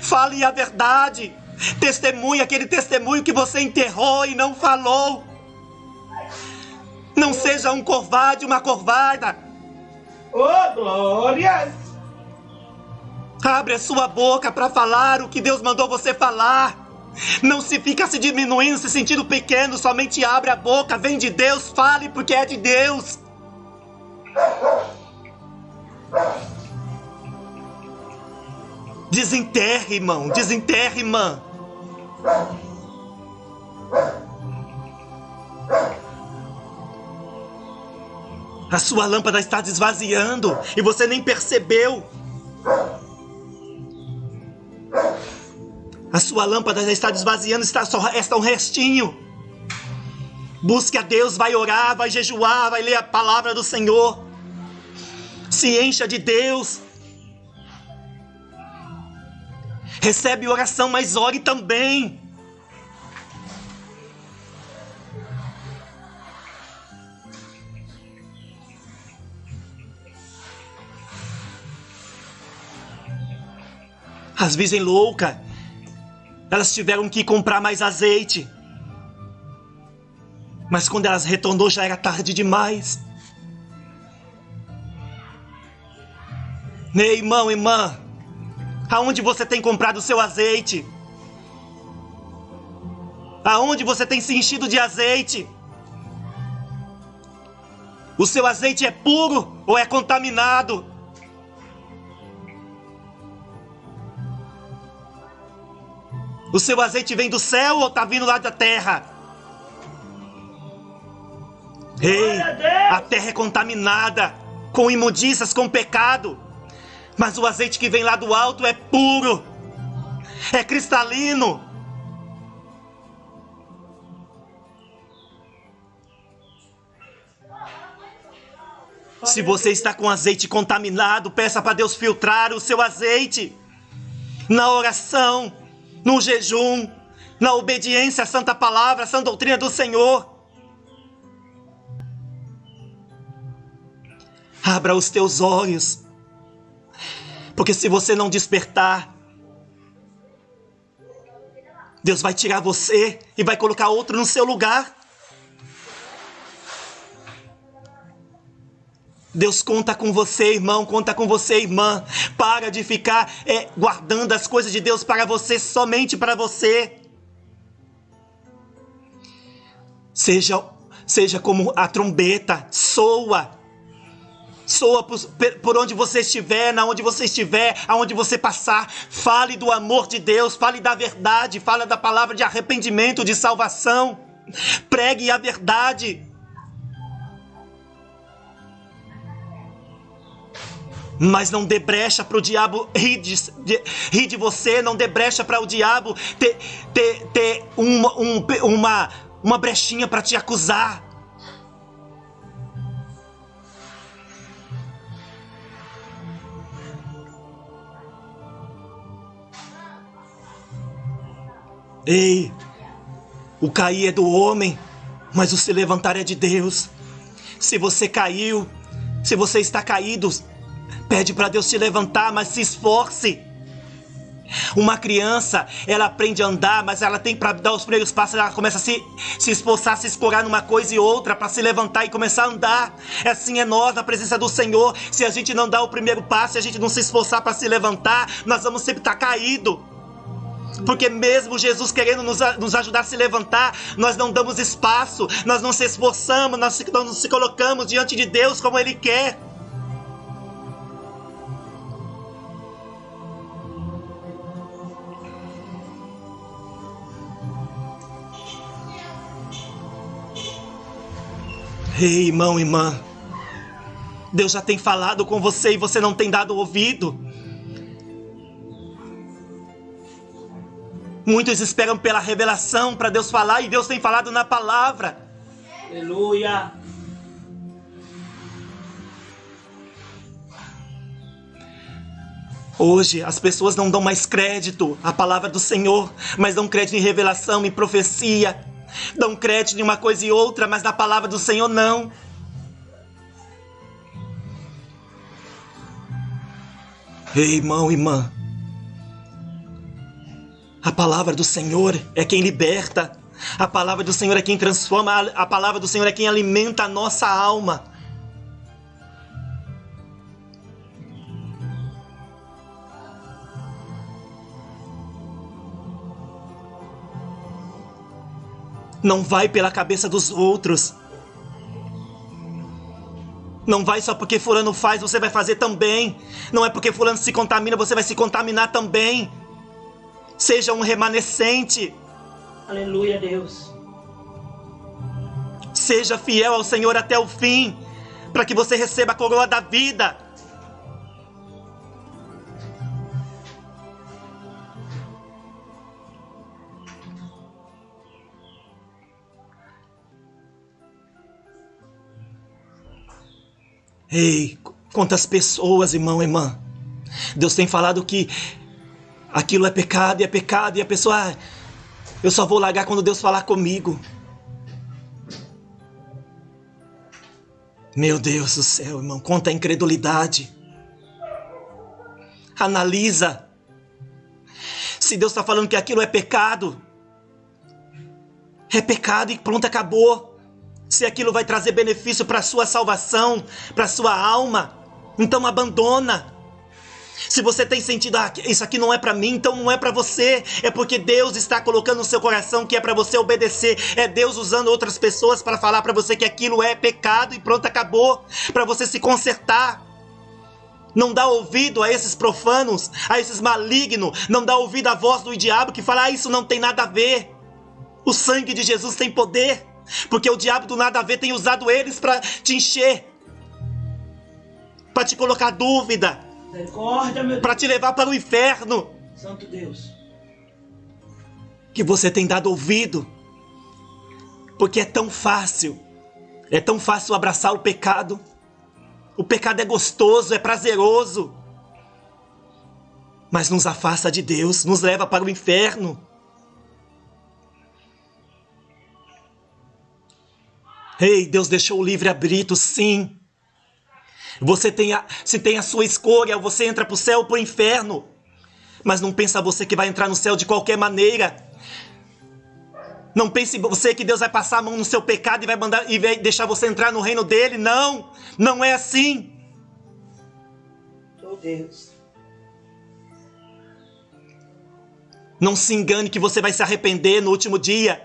Fale a verdade. Testemunhe aquele testemunho que você enterrou e não falou. Não seja um covarde, uma covarda. Oh, glória! Abre a sua boca para falar o que Deus mandou você falar. Não se fica se diminuindo, se sentindo pequeno. Somente abre a boca, vem de Deus, fale porque é de Deus. Desenterre, irmão, desenterre, irmã. A sua lâmpada está desvaziando e você nem percebeu. A sua lâmpada já está desvaziando, só resta um restinho. Busque a Deus, vai orar, vai jejuar, vai ler a palavra do Senhor. Se encha de Deus. Recebe oração, mas ore também. As virgens loucas, elas tiveram que comprar mais azeite. Mas quando elas retornou já era tarde demais. Ei, irmão, irmã, aonde você tem comprado o seu azeite? Aonde você tem se enchido de azeite? O seu azeite é puro ou é contaminado? O seu azeite vem do céu ou está vindo lá da terra? Ei, a terra é contaminada com imundícias, com pecado. Mas o azeite que vem lá do alto é puro, é cristalino. Se você está com azeite contaminado, peça para Deus filtrar o seu azeite. Na oração, no jejum, na obediência à santa palavra, à sã doutrina do Senhor. Abra os teus olhos. Porque se você não despertar, Deus vai tirar você e vai colocar outro no seu lugar. Deus conta com você, irmão, conta com você, irmã. Para de ficar guardando as coisas de Deus para você, somente para você. Seja como a trombeta, soa. Soa por onde você estiver, na onde você estiver, aonde você passar. Fale do amor de Deus, fale da verdade, fale da palavra de arrependimento, de salvação. Pregue a verdade. Mas não dê brecha para o diabo rir de você, não dê brecha para o diabo ter uma brechinha para te acusar. Ei, o cair é do homem, mas o se levantar é de Deus. Se você caiu, se você está caído, pede para Deus te levantar, mas se esforce. Uma criança, ela aprende a andar, mas ela tem para dar os primeiros passos, ela começa a se esforçar, se escorar numa coisa e outra para se levantar e começar a andar. Assim é nós na presença do Senhor. Se a gente não dá o primeiro passo, se a gente não se esforçar para se levantar, nós vamos sempre estar caído. Porque mesmo Jesus querendo nos ajudar a se levantar, nós não damos espaço, nós não se esforçamos, nós não se colocamos diante de Deus como Ele quer. Ei, irmão, irmã, Deus já tem falado com você e você não tem dado ouvido. Muitos esperam pela revelação para Deus falar, e Deus tem falado na palavra. Aleluia. Hoje as pessoas não dão mais crédito à palavra do Senhor, mas dão crédito em revelação, em profecia. Dão crédito em uma coisa e outra, mas na palavra do Senhor não. Ei, irmão, irmã. A palavra do Senhor é quem liberta. A palavra do Senhor é quem transforma. A palavra do Senhor é quem alimenta a nossa alma. Não vai pela cabeça dos outros. Não vai só porque fulano faz, você vai fazer também. Não é porque fulano se contamina, você vai se contaminar também. Seja um remanescente. Aleluia, Deus. Seja fiel ao Senhor até o fim, para que você receba a coroa da vida. Ei, quantas pessoas, irmão, irmã, Deus tem falado que aquilo é pecado, e a pessoa, eu só vou largar quando Deus falar comigo. Meu Deus do céu, irmão, quanta incredulidade. Analisa Se Deus está falando que aquilo é pecado e pronto, acabou. Se aquilo vai trazer benefício para a sua salvação, para a sua alma, então abandona. Se você tem sentido, isso aqui não é para mim, então não é para você. É porque Deus está colocando no seu coração que é para você obedecer. É Deus usando outras pessoas para falar para você que aquilo é pecado e pronto, acabou. Para você se consertar. Não dá ouvido a esses profanos, a esses malignos. Não dá ouvido à voz do diabo que fala, isso não tem nada a ver. O sangue de Jesus tem poder. Porque o diabo do nada a ver tem usado eles para te encher. Para te colocar dúvida. Para te levar para o inferno. Santo Deus. Que você tem dado ouvido. Porque é tão fácil. É tão fácil abraçar o pecado. O pecado é gostoso, é prazeroso. Mas nos afasta de Deus, nos leva para o inferno. Ei, Deus deixou o livre-arbítrio, sim. Você tem a sua escolha, você entra para o céu ou para o inferno. Mas não pensa você que vai entrar no céu de qualquer maneira. Não pense você que Deus vai passar a mão no seu pecado e vai deixar você entrar no reino dele. Não, não é assim. Oh Deus. Não se engane que você vai se arrepender no último dia.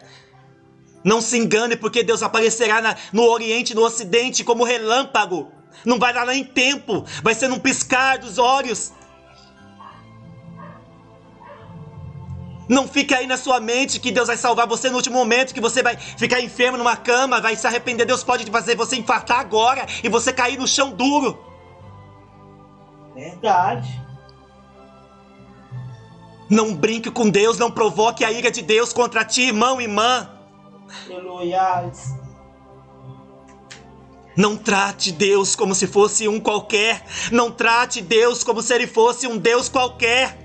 Não se engane porque Deus aparecerá no Oriente e no Ocidente como relâmpago. Não vai dar nem tempo. Vai ser num piscar dos olhos. Não fica aí na sua mente que Deus vai salvar você no último momento, que você vai ficar enfermo numa cama, vai se arrepender. Deus pode fazer você infartar agora e você cair no chão duro. Verdade. Não brinque com Deus, não provoque a ira de Deus contra ti, irmão e irmã. Aleluia. Não trate Deus como se fosse um qualquer. Não trate Deus como se ele fosse um Deus qualquer.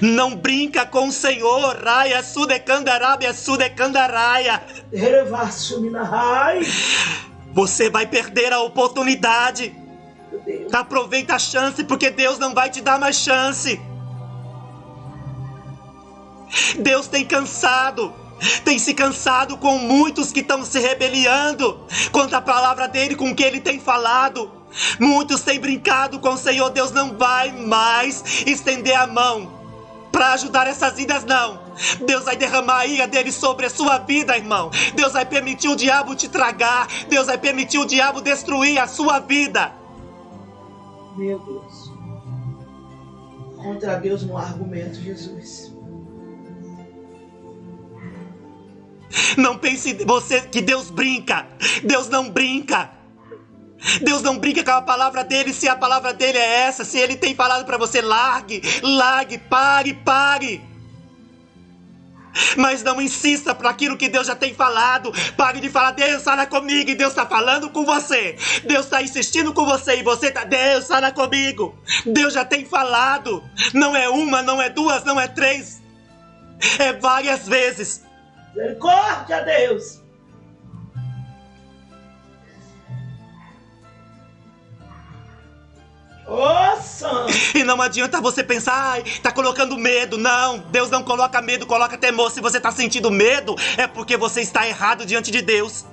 Não brinca com o Senhor. Raia sudecandarabia sudecandaraia. Você vai perder a oportunidade. Aproveita a chance, porque Deus não vai te dar mais chance. Deus tem se cansado com muitos que estão se rebeliando contra a palavra dele, com o que ele tem falado. Muitos têm brincado com o Senhor. Deus não vai mais estender a mão para ajudar essas vidas, não. Deus vai derramar a ira dele sobre a sua vida, irmão. Deus vai permitir o diabo te tragar. Deus vai permitir o diabo destruir a sua vida. Meu Deus. Contra Deus não há argumento, Jesus. Não pense você que Deus brinca. Deus não brinca. Deus não brinca com a palavra dele. Se a palavra dele é essa, se ele tem falado para você, largue, pare. Mas não insista para aquilo que Deus já tem falado. Pare de falar, Deus fala comigo, e Deus está falando com você. Deus está insistindo com você e você está, Deus fala comigo. Deus já tem falado. Não é uma, não é duas, não é três. É várias vezes. Misericórdia, Deus. Nossa. E não adianta você pensar, tá colocando medo. Não, Deus não coloca medo, coloca temor. Se você tá sentindo medo, é porque você está errado diante de Deus.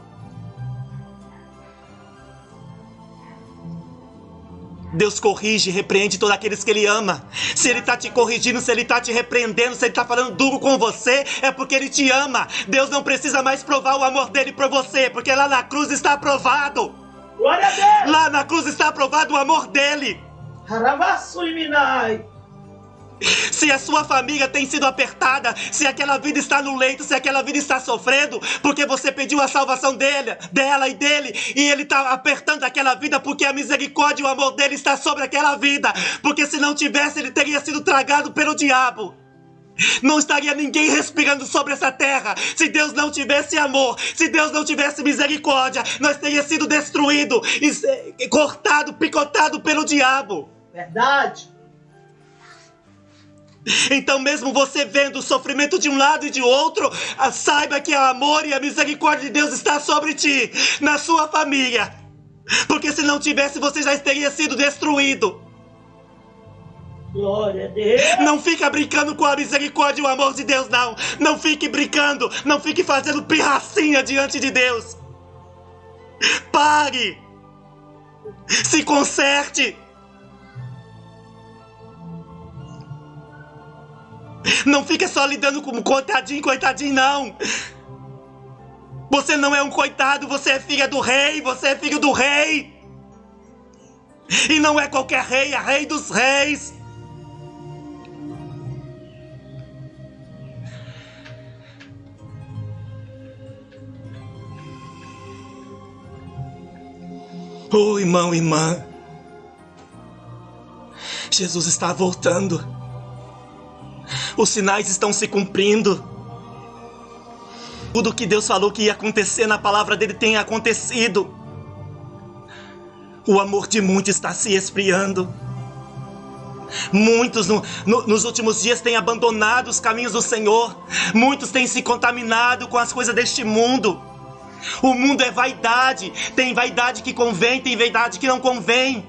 Deus corrige e repreende todos aqueles que Ele ama. Se Ele está te corrigindo, se Ele está te repreendendo, se Ele está falando duro com você, é porque Ele te ama. Deus não precisa mais provar o amor dEle por você, porque lá na cruz está aprovado. Glória a Deus. Lá na cruz está aprovado o amor dEle. Se a sua família tem sido apertada, se aquela vida está no leito, se aquela vida está sofrendo, porque você pediu a salvação dela e dele, e ele está apertando aquela vida porque a misericórdia e o amor dele está sobre aquela vida, porque se não tivesse, ele teria sido tragado pelo diabo. Não estaria ninguém respirando sobre essa terra. Se Deus não tivesse amor, se Deus não tivesse misericórdia, nós teríamos sido destruídos, cortado, picotado pelo diabo. Verdade. Então mesmo você vendo o sofrimento de um lado e de outro, saiba que o amor e a misericórdia de Deus está sobre ti, na sua família. Porque se não tivesse, você já teria sido destruído. Glória a Deus. Não fica brincando com a misericórdia e o amor de Deus, não. Não fique brincando, não fique fazendo pirracinha diante de Deus. Pare. Se conserte. Não fica só lidando com coitadinho, coitadinho, não. Você não é um coitado, você é filha do rei, você é filho do rei. E não é qualquer rei, é rei dos reis. Oh, irmão, irmã. Jesus está voltando. Os sinais estão se cumprindo. Tudo que Deus falou que ia acontecer na palavra dele tem acontecido. O amor de muitos está se esfriando. Muitos nos últimos dias têm abandonado os caminhos do Senhor. Muitos têm se contaminado com as coisas deste mundo. O mundo é vaidade. Tem vaidade que convém, tem vaidade que não convém.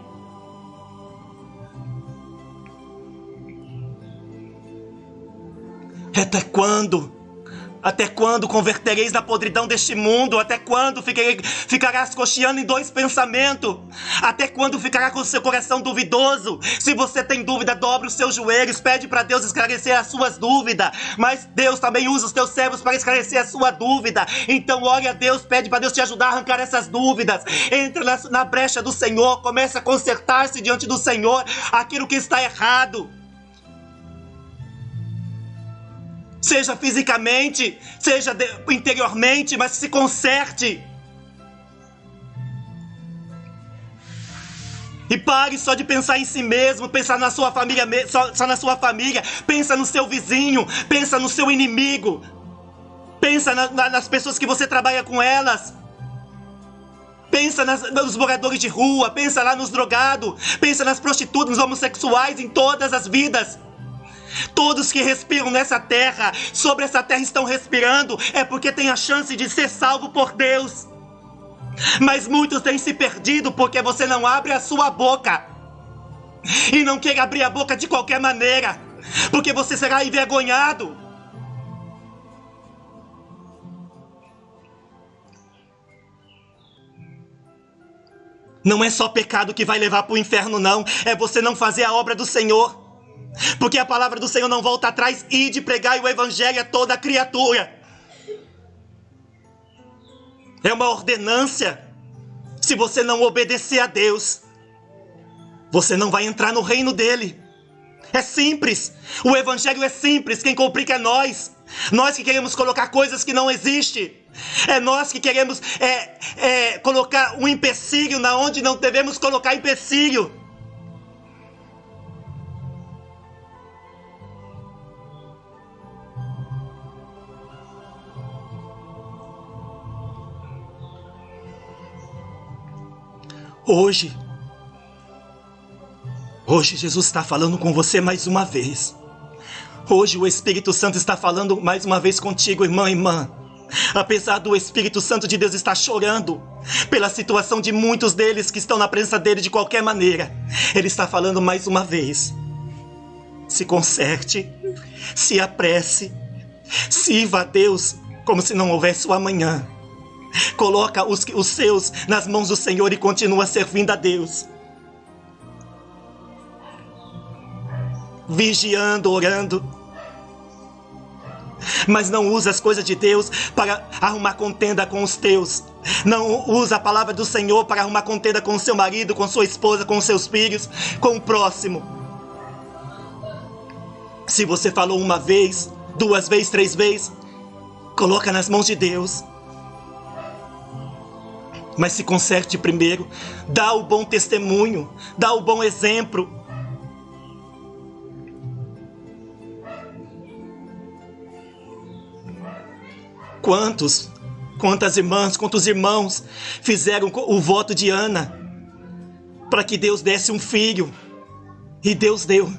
Até quando? Até quando convertereis na podridão deste mundo? Até quando ficarás cocheando em dois pensamentos? Até quando ficará com o seu coração duvidoso? Se você tem dúvida, dobre os seus joelhos, pede para Deus esclarecer as suas dúvidas. Mas Deus também usa os teus servos para esclarecer a sua dúvida. Então ore a Deus, pede para Deus te ajudar a arrancar essas dúvidas. Entra na brecha do Senhor, comece a consertar-se diante do Senhor aquilo que está errado. Seja fisicamente, seja interiormente, mas se conserte. E pare só de pensar em si mesmo, pensar na sua família, só na sua família. Pensa no seu vizinho, pensa no seu inimigo. Pensa nas pessoas que você trabalha com elas. Pensa nos moradores de rua, pensa lá nos drogados, pensa nas prostitutas, nos homossexuais, em todas as vidas. Todos que respiram nessa terra, sobre essa terra estão respirando, é porque tem a chance de ser salvo por Deus. Mas muitos têm se perdido porque você não abre a sua boca. E não quer abrir a boca de qualquer maneira, porque você será envergonhado. Não é só pecado que vai levar para o inferno, não. É você não fazer a obra do Senhor. Porque a palavra do Senhor não volta atrás. Ide pregai o evangelho a toda criatura. É uma ordenância. Se você não obedecer a Deus, você não vai entrar no reino dele. É simples. O evangelho é simples. Quem complica é nós. Nós que queremos colocar coisas que não existem. É nós que queremos colocar um empecilho na onde não devemos colocar empecilho. Hoje Jesus está falando com você mais uma vez. Hoje o Espírito Santo está falando mais uma vez contigo, irmã e irmã. Apesar do Espírito Santo de Deus estar chorando pela situação de muitos deles que estão na presença dele de qualquer maneira, ele está falando mais uma vez. Se conserte, se apresse, sirva a Deus como se não houvesse o amanhã. Coloca os seus nas mãos do Senhor e continua servindo a Deus. Vigiando, orando. Mas não usa as coisas de Deus para arrumar contenda com os teus. Não usa a palavra do Senhor para arrumar contenda com o seu marido, com sua esposa, com os seus filhos, com o próximo. Se você falou uma vez, 2 vezes, 3 vezes, coloca nas mãos de Deus. Mas se conserte primeiro, dá o bom testemunho, dá o bom exemplo. Quantas irmãs, quantos irmãos fizeram o voto de Ana para que Deus desse um filho, e Deus deu.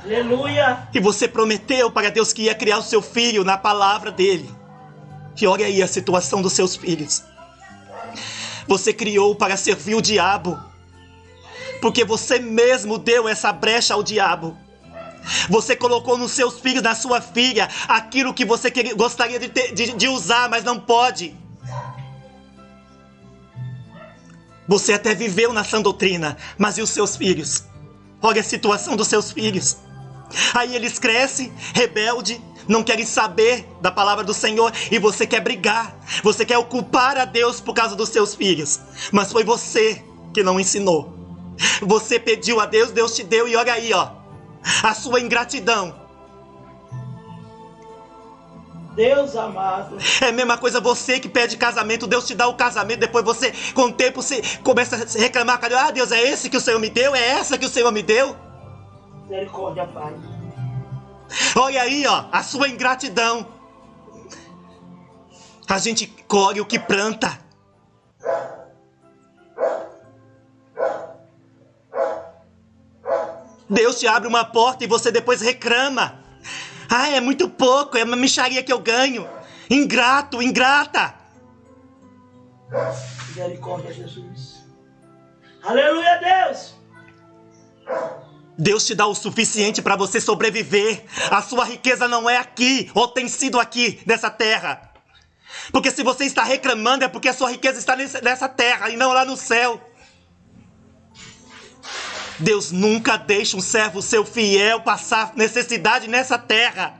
Aleluia! E você prometeu para Deus que ia criar o seu filho na palavra dele. E olha aí a situação dos seus filhos. Você criou para servir o diabo, Porque você mesmo deu essa brecha ao diabo. Você colocou nos seus filhos, na sua filha, aquilo que você gostaria de usar, mas não pode. Você até viveu na sã doutrina, mas e os seus filhos? Olha a situação dos seus filhos. Aí eles crescem, rebelde, não querem saber da palavra do Senhor, e você quer brigar, você quer culpar a Deus por causa dos seus filhos. Mas foi você que não ensinou. Você pediu a Deus, Deus te deu, e olha aí, ó, a sua ingratidão. Deus amado. É a mesma coisa você que pede casamento, Deus te dá o casamento, depois você, com o tempo, você começa a reclamar, ah, Deus, é esse que o Senhor me deu? É essa que o Senhor me deu? Misericórdia, Pai. Olha aí, ó, a sua ingratidão. A gente colhe o que planta. Deus te abre uma porta e você depois reclama. Ah, é muito pouco, é uma mixaria que eu ganho. Ingrato, ingrata. Misericórdia, Jesus. Aleluia, Deus. Deus te dá o suficiente para você sobreviver. A sua riqueza não é aqui, ou tem sido aqui, nessa terra. Porque se você está reclamando, é porque a sua riqueza está nessa terra e não lá no céu. Deus nunca deixa um servo seu fiel passar necessidade nessa terra.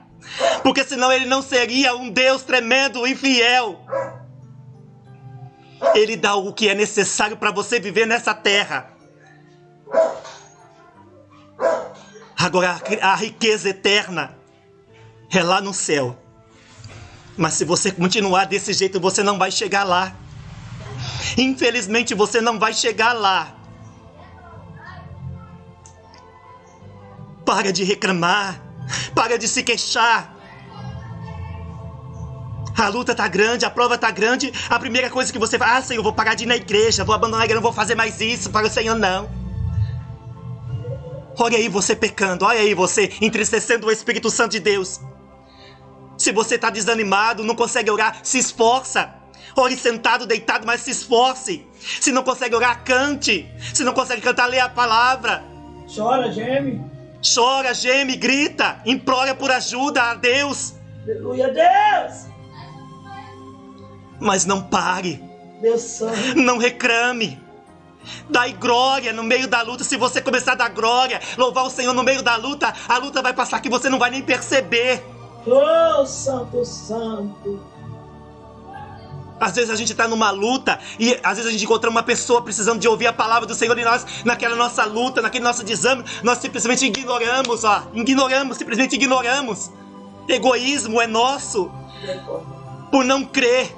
Porque senão ele não seria um Deus tremendo e fiel. Ele dá o que é necessário para você viver nessa terra. Agora a riqueza eterna é lá no céu. Mas se você continuar desse jeito, você não vai chegar lá. Infelizmente você não vai chegar lá. Para de reclamar. Para de se queixar. A luta tá grande, a prova tá grande. A primeira coisa que você faz, Senhor, vou parar de ir na igreja, vou abandonar a igreja, não vou fazer mais isso para o Senhor, não. Olha aí você pecando, olha aí você entristecendo o Espírito Santo de Deus. Se você está desanimado, não consegue orar, se esforça. Ore sentado, deitado, mas se esforce. Se não consegue orar, cante. Se não consegue cantar, lê a palavra. Chora, geme. Chora, geme, grita, implora por ajuda a Deus. Aleluia, Deus. Mas não pare. Deus santo. Não reclame. Dai glória no meio da luta. Se você começar a dar glória, louvar o Senhor no meio da luta, a luta vai passar que você não vai nem perceber. Oh, santo, santo. Às vezes a gente está numa luta e às vezes a gente encontra uma pessoa precisando de ouvir a palavra do Senhor e nós, naquela nossa luta, naquele nosso desânimo, nós simplesmente ignoramos, simplesmente ignoramos. Egoísmo é nosso por não crer.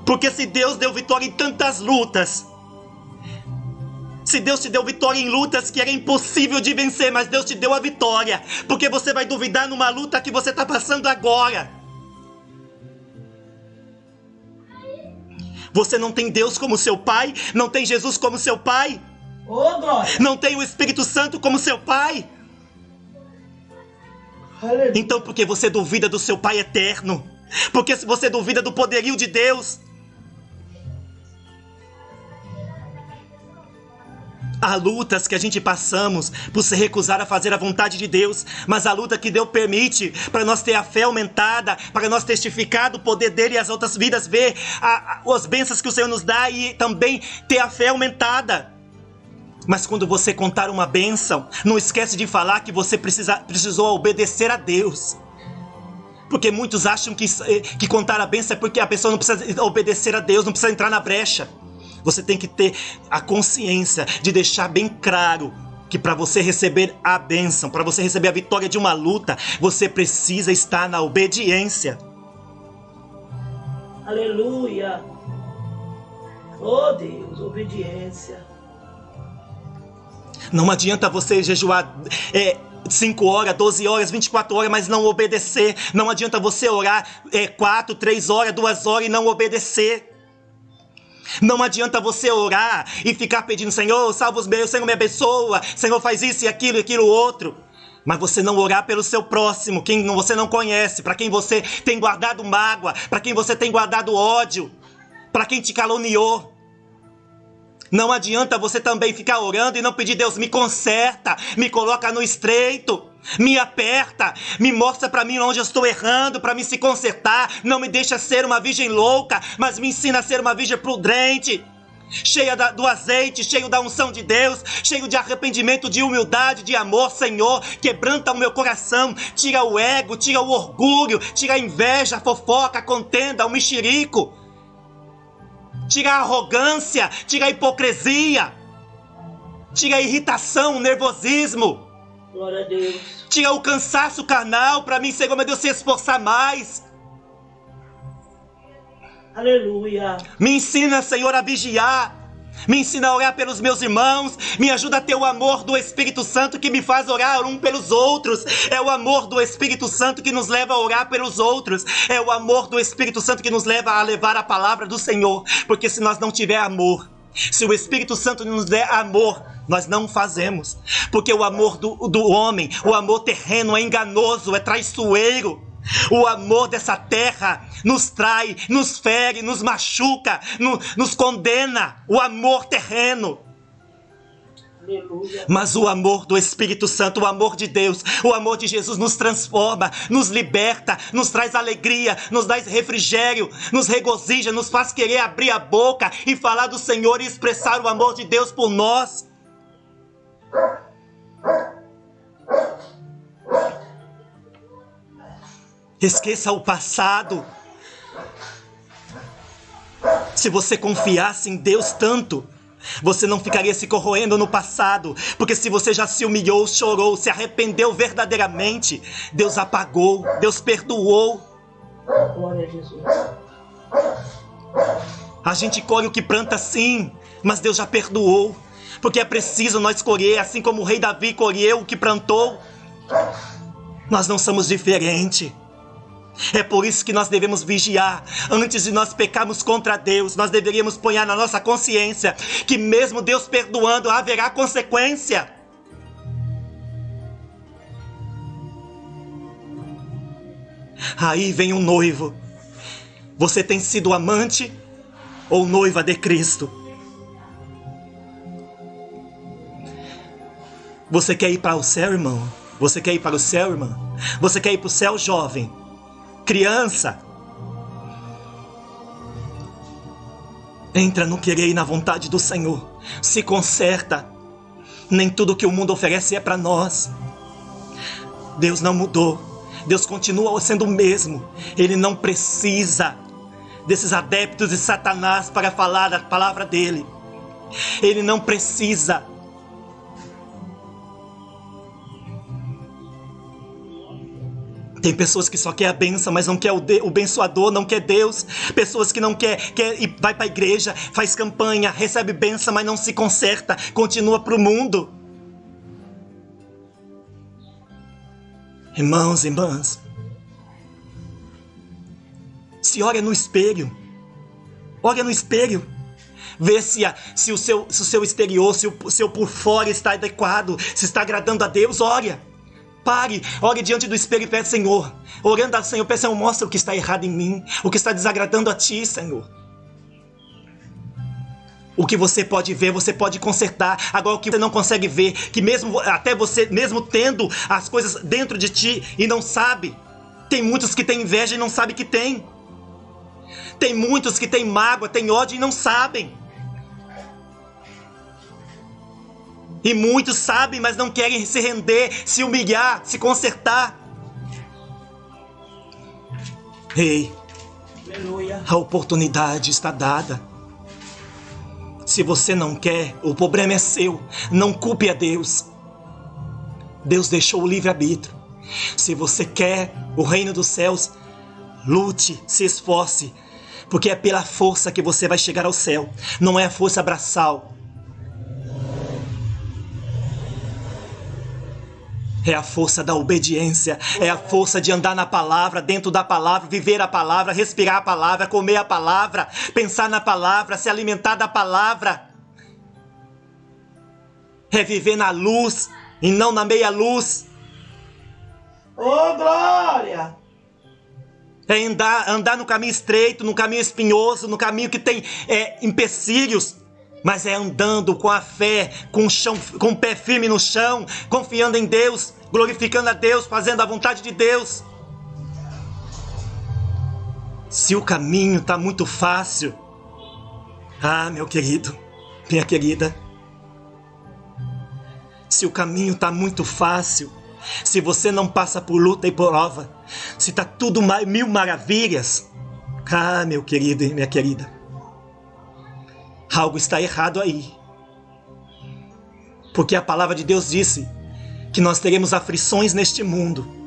Porque se Deus deu vitória em tantas lutas, se Deus te deu vitória em lutas que era impossível de vencer, mas Deus te deu a vitória, porque você vai duvidar numa luta que você está passando agora? Você não tem Deus como seu Pai? Não tem Jesus como seu Pai? Oh, glória. Não tem o Espírito Santo como seu Pai? Aleluia. Então por que você duvida do seu Pai eterno? Porque se você duvida do poderio de Deus? Há lutas que a gente passamos por se recusar a fazer a vontade de Deus, mas a luta que Deus permite para nós ter a fé aumentada, para nós testificar do poder dele e as outras vidas, ver as bênçãos que o Senhor nos dá e também ter a fé aumentada. Mas quando você contar uma bênção, não esquece de falar que você precisou obedecer a Deus. Porque muitos acham que contar a bênção é porque a pessoa não precisa obedecer a Deus, não precisa entrar na brecha. Você tem que ter a consciência de deixar bem claro que para você receber a bênção, para você receber a vitória de uma luta, você precisa estar na obediência. Aleluia. Oh Deus, obediência. Não adianta você jejuar 5 horas, 12 horas, 24 horas, mas não obedecer. Não adianta você orar 4, 3 horas, 2 horas e não obedecer. Não adianta você orar e ficar pedindo, Senhor, salva os meus, Senhor, me abençoa, Senhor, faz isso e aquilo outro. Mas você não orar pelo seu próximo, quem você não conhece, para quem você tem guardado mágoa, para quem você tem guardado ódio, para quem te caluniou. Não adianta você também ficar orando e não pedir: Deus, me conserta, me coloca no estreito, me aperta, me mostra para mim onde eu estou errando, para mim se consertar. Não me deixa ser uma virgem louca, mas me ensina a ser uma virgem prudente, cheia do azeite, cheio da unção de Deus, cheio de arrependimento, de humildade, de amor. Senhor, quebranta o meu coração, tira o ego, tira o orgulho, tira a inveja, a fofoca, a contenda, o mexerico. Tira a arrogância, tira a hipocrisia, tira a irritação, o nervosismo. Glória a Deus. Tira o cansaço carnal para mim, Senhor, meu Deus, se esforçar mais. Aleluia. Me ensina, Senhor, a vigiar. Me ensina a orar pelos meus irmãos. Me ajuda a ter o amor do Espírito Santo que me faz orar um pelos outros. É o amor do Espírito Santo que nos leva a orar pelos outros. É o amor do Espírito Santo que nos leva a levar a palavra do Senhor. Porque se nós não tiver amor, se o Espírito Santo nos der amor, nós não fazemos. Porque o amor do homem, o amor terreno é enganoso, é traiçoeiro. O amor dessa terra nos trai, nos fere, nos machuca, nos condena. O amor terreno. Aleluia. Mas o amor do Espírito Santo, o amor de Deus, o amor de Jesus nos transforma, nos liberta, nos traz alegria, nos dá refrigério, nos regozija, nos faz querer abrir a boca e falar do Senhor e expressar o amor de Deus por nós. Esqueça o passado. Se você confiasse em Deus tanto, você não ficaria se corroendo no passado. Porque se você já se humilhou, chorou, se arrependeu verdadeiramente, Deus apagou, Deus perdoou. Glória a Jesus. A gente colhe o que planta, sim, mas Deus já perdoou. Porque é preciso nós colher, assim como o rei Davi colheu o que plantou. Nós não somos diferentes. É por isso que nós devemos vigiar. Antes de nós pecarmos contra Deus, nós deveríamos pôr na nossa consciência que mesmo Deus perdoando, haverá consequência. Aí vem um noivo. Você tem sido amante ou noiva de Cristo? Você quer ir para o céu, irmão? Você quer ir para o céu, irmã? Você quer ir para o céu, jovem? Criança? Entra no querer e na vontade do Senhor. Se conserta. Nem tudo que o mundo oferece é para nós. Deus não mudou. Deus continua sendo o mesmo. Ele não precisa desses adeptos de Satanás para falar a palavra dele. Ele não precisa. Tem pessoas que só quer a bênção, mas não quer o abençoador, não quer Deus. Pessoas que não quer e vai para a igreja, faz campanha, recebe bênção, mas não se conserta, continua para o mundo. Irmãos e irmãs, se olha no espelho, vê se o seu exterior, se o seu por fora está adequado, se está agradando a Deus. Pare, ore diante do espelho e peça: Senhor, orando ao Senhor, peça: Senhor, mostra o que está errado em mim, o que está desagradando a Ti, Senhor. O que você pode ver, você pode consertar. Agora, o que você não consegue ver, que mesmo até você, mesmo tendo as coisas dentro de ti e não sabe, tem muitos que têm inveja e não sabem que tem. Tem muitos que têm mágoa, têm ódio e não sabem. E muitos sabem, mas não querem se render, se humilhar, se consertar. Ei, Aleluia. a oportunidade está dada. Se você não quer, o problema é seu. Não culpe a Deus. Deus deixou o livre-arbítrio. Se você quer o reino dos céus, lute, se esforce. Porque é pela força que você vai chegar ao céu. Não é a força braçal. É a força da obediência, é a força de andar na palavra, dentro da palavra, viver a palavra, respirar a palavra, comer a palavra, pensar na palavra, se alimentar da palavra. É viver na luz e não na meia luz. Oh, glória! É andar no caminho estreito, no caminho espinhoso, no caminho que tem empecilhos. mas é andando com a fé, com o pé firme no chão, confiando em Deus, glorificando a Deus, fazendo a vontade de Deus. Se o caminho está muito fácil, meu querido, minha querida, se o caminho está muito fácil, se você não passa por luta e prova, se está tudo mil maravilhas, meu querido e minha querida, algo está errado aí. Porque a palavra de Deus disse que nós teremos aflições neste mundo.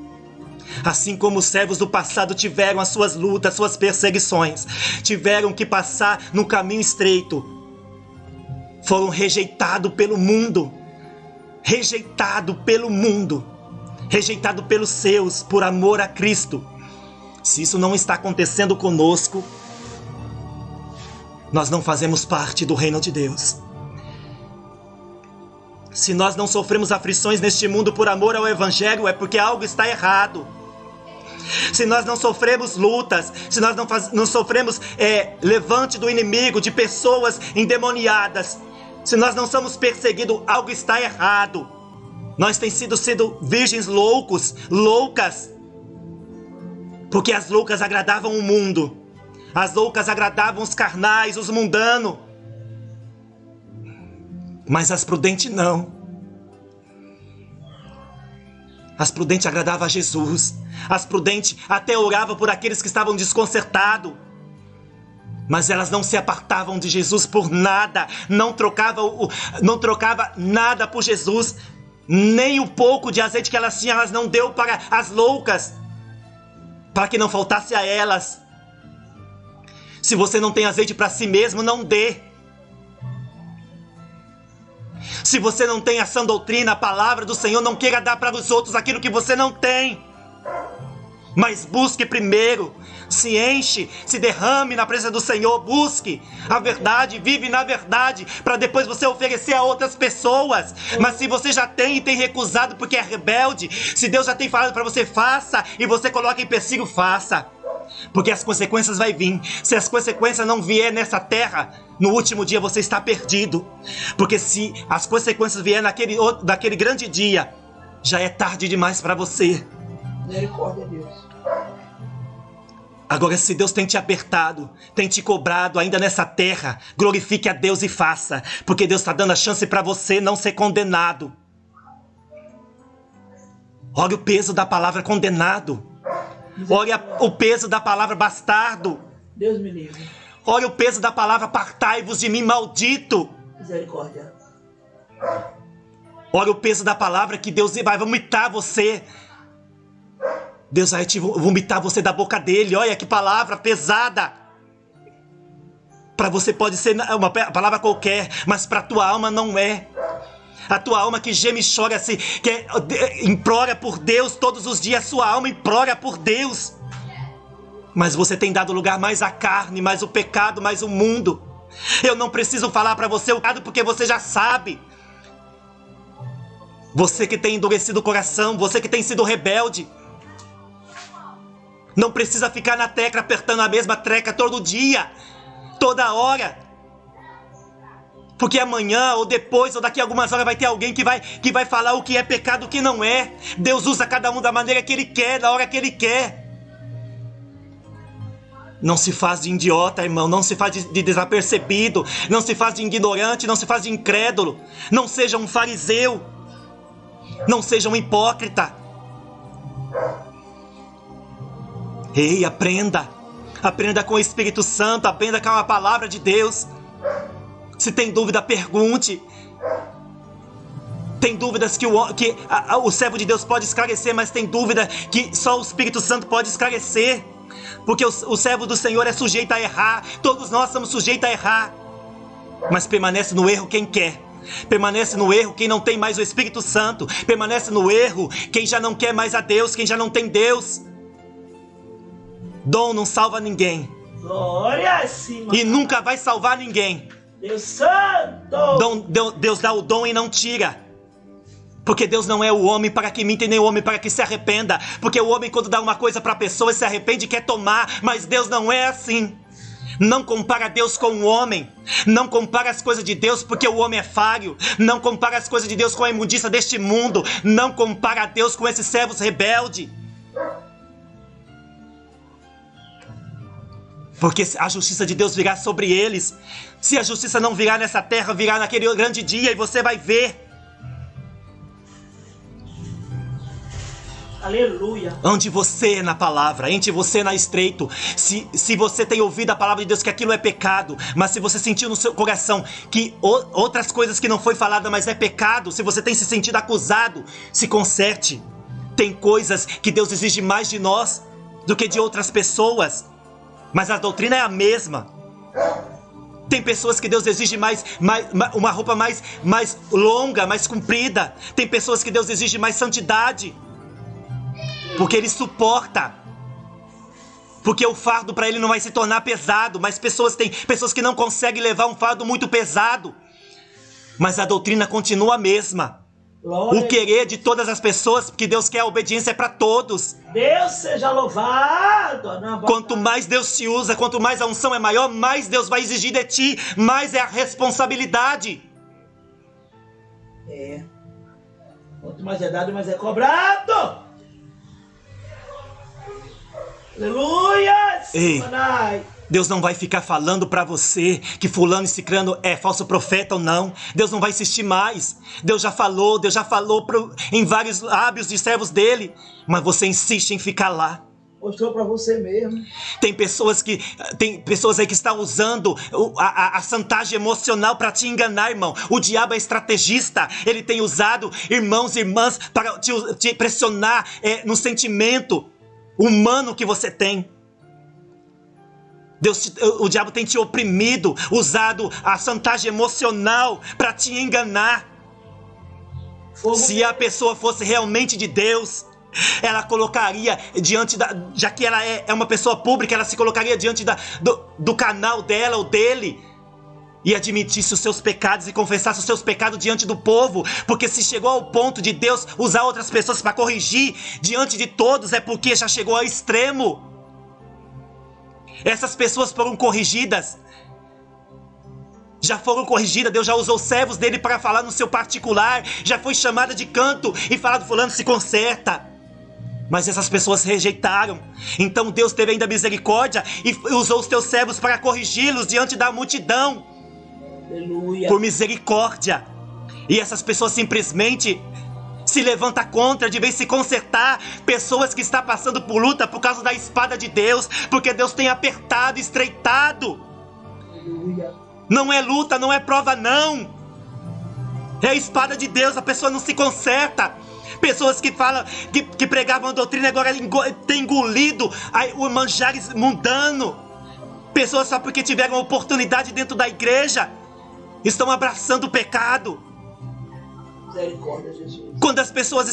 Assim como os servos do passado tiveram as suas lutas, suas perseguições, tiveram que passar no caminho estreito, foram rejeitados pelo mundo, rejeitados pelos seus, por amor a Cristo. Se isso não está acontecendo conosco, nós não fazemos parte do reino de Deus. Se nós não sofremos aflições neste mundo por amor ao Evangelho, é porque algo está errado. Se nós não sofremos lutas, se nós não sofremos levante do inimigo, de pessoas endemoniadas, se nós não somos perseguidos, algo está errado. Nós temos sido virgens loucas, porque as loucas agradavam o mundo, as loucas agradavam os carnais, os mundanos, mas as prudentes não. As prudentes agradavam a Jesus. As prudentes até oravam por aqueles que estavam desconcertados. Mas elas não se apartavam de Jesus por nada. Não trocava nada por Jesus. Nem o pouco de azeite que elas tinham, elas não deu para as loucas, para que não faltasse a elas. Se você não tem azeite para si mesmo, não dê. Se você não tem a sã doutrina, a palavra do Senhor, não queira dar para os outros aquilo que você não tem. Mas busque primeiro, se enche, se derrame na presença do Senhor, busque a verdade, vive na verdade, para depois você oferecer a outras pessoas. Mas se você já tem e tem recusado porque é rebelde, se Deus já tem falado para você, faça, e você coloca em empecilho, faça. Porque as consequências vão vir. Se as consequências não vier nessa terra, no último dia você está perdido. Porque se as consequências vierem naquele grande dia, já é tarde demais para você. Misericórdia, Deus. Agora, se Deus tem te apertado, tem te cobrado ainda nessa terra, glorifique a Deus e faça. Porque Deus está dando a chance para você não ser condenado. Olha o peso da palavra condenado. Olha o peso da palavra bastardo. Deus me livre. Olha o peso da palavra apartai-vos de mim, maldito. Misericórdia. Olha o peso da palavra que Deus vai vomitar você. Deus vai te vomitar você da boca dele. Olha que palavra pesada. Para você pode ser uma palavra qualquer, mas para a tua alma não é. A tua alma que geme e chora, implora por Deus todos os dias. Sua alma implora por Deus. Mas você tem dado lugar mais à carne, mais o pecado, mais o mundo. Eu não preciso falar para você o pecado, porque você já sabe. Você que tem endurecido o coração, você que tem sido rebelde, não precisa ficar na tecla apertando a mesma tecla todo dia, toda hora. Porque amanhã, ou depois, ou daqui a algumas horas vai ter alguém que vai falar o que é pecado e o que não é. Deus usa cada um da maneira que Ele quer, da hora que Ele quer. Não se faz de idiota, irmão. Não se faz de desapercebido. Não se faz de ignorante, não se faz de incrédulo. Não seja um fariseu. Não seja um hipócrita. Ei, aprenda. Aprenda com o Espírito Santo. Aprenda com a palavra de Deus. Se tem dúvida, pergunte. Tem dúvidas que o servo de Deus pode esclarecer, mas tem dúvida que só o Espírito Santo pode esclarecer. Porque o servo do Senhor é sujeito a errar. Todos nós somos sujeitos a errar. Mas permanece no erro quem quer. Permanece no erro quem não tem mais o Espírito Santo. Permanece no erro quem já não quer mais a Deus, quem já não tem Deus. Dom não salva ninguém. Glória sim, e nunca vai salvar ninguém. Deus Santo! Deus dá o dom e não tira. Porque Deus não é o homem para que minta, nem o homem para que se arrependa. Porque o homem, quando dá uma coisa para a pessoa, se arrepende e quer tomar. Mas Deus não é assim. Não compara Deus com o homem. Não compara as coisas de Deus porque o homem é falho. Não compara as coisas de Deus com a imundícia deste mundo. Não compara Deus com esses servos rebeldes. Porque a justiça de Deus virá sobre eles. Se a justiça não virá nessa terra, virá naquele grande dia e você vai ver. Aleluia. Ande você na palavra, entre você na estreito. Se você tem ouvido a palavra de Deus que aquilo é pecado, mas se você sentiu no seu coração que outras coisas que não foi falada, mas é pecado, se você tem se sentido acusado, se conserte. Tem coisas que Deus exige mais de nós do que de outras pessoas, mas a doutrina é a mesma. Tem pessoas que Deus exige uma roupa mais longa, mais comprida. Tem pessoas que Deus exige mais santidade, porque Ele suporta. Porque o fardo para Ele não vai se tornar pesado. Mas tem pessoas que não conseguem levar um fardo muito pesado. Mas a doutrina continua a mesma. Glória. O querer de todas as pessoas, porque Deus quer a obediência para todos. Deus seja louvado. Quanto mais Deus te usa, quanto mais a unção é maior, mais Deus vai exigir de ti, mais é a responsabilidade. Quanto mais é dado, mais é cobrado. Aleluia! Ei, Deus não vai ficar falando pra você que fulano e cicrano é falso profeta ou não. Deus não vai insistir mais. Deus já falou em vários lábios de servos dele. Mas você insiste em ficar lá. Mostrou pra você mesmo. Tem pessoas aí que estão usando a chantagem emocional para te enganar, irmão. O diabo é estrategista. Ele tem usado irmãos e irmãs para te pressionar no sentimento humano que você tem. O diabo tem te oprimido, usado a chantagem emocional para te enganar. Se a pessoa fosse realmente de Deus, ela colocaria já que ela é uma pessoa pública, ela se colocaria diante do canal dela ou dele e admitisse os seus pecados e confessasse os seus pecados diante do povo. Porque se chegou ao ponto de Deus usar outras pessoas para corrigir diante de todos, é porque já chegou ao extremo. Essas pessoas foram corrigidas. Deus já usou servos dele para falar no seu particular. Já foi chamada de canto e falado: fulano, se conserta. Mas essas pessoas rejeitaram. Então Deus teve ainda misericórdia e usou os teus servos para corrigi-los diante da multidão. Aleluia. Por misericórdia. E essas pessoas simplesmente se levantam contra, de vez se consertar. Pessoas que estão passando por luta por causa da espada de Deus, porque Deus tem apertado, estreitado. Aleluia. Não é luta, não é prova, não. É a espada de Deus, a pessoa não se conserta. Pessoas que falam, que pregavam a doutrina, agora têm engolido o manjares mundano. Pessoas só porque tiveram oportunidade dentro da igreja estão abraçando o pecado. Misericórdia, Jesus. Quando as pessoas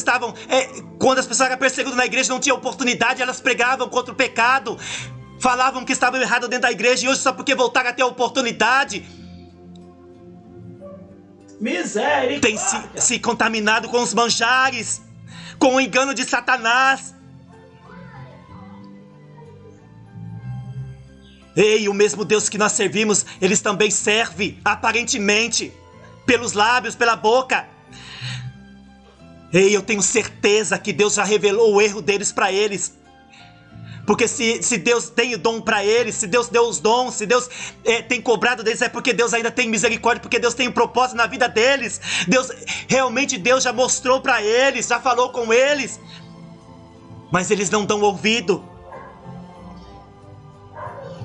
eram perseguidas na igreja, não tinham oportunidade, elas pregavam contra o pecado, falavam que estavam errados dentro da igreja, e hoje só porque voltaram a ter a oportunidade, misericórdia, tem se contaminado com os manjares, com o engano de Satanás. Ei, o mesmo Deus que nós servimos, eles também servem, aparentemente, pelos lábios, pela boca. Ei, eu tenho certeza que Deus já revelou o erro deles para eles. Porque se Deus tem o dom para eles, se Deus deu os dons, se Deus tem cobrado deles, é porque Deus ainda tem misericórdia, porque Deus tem um propósito na vida deles. Deus já mostrou para eles, já falou com eles. Mas eles não dão ouvido.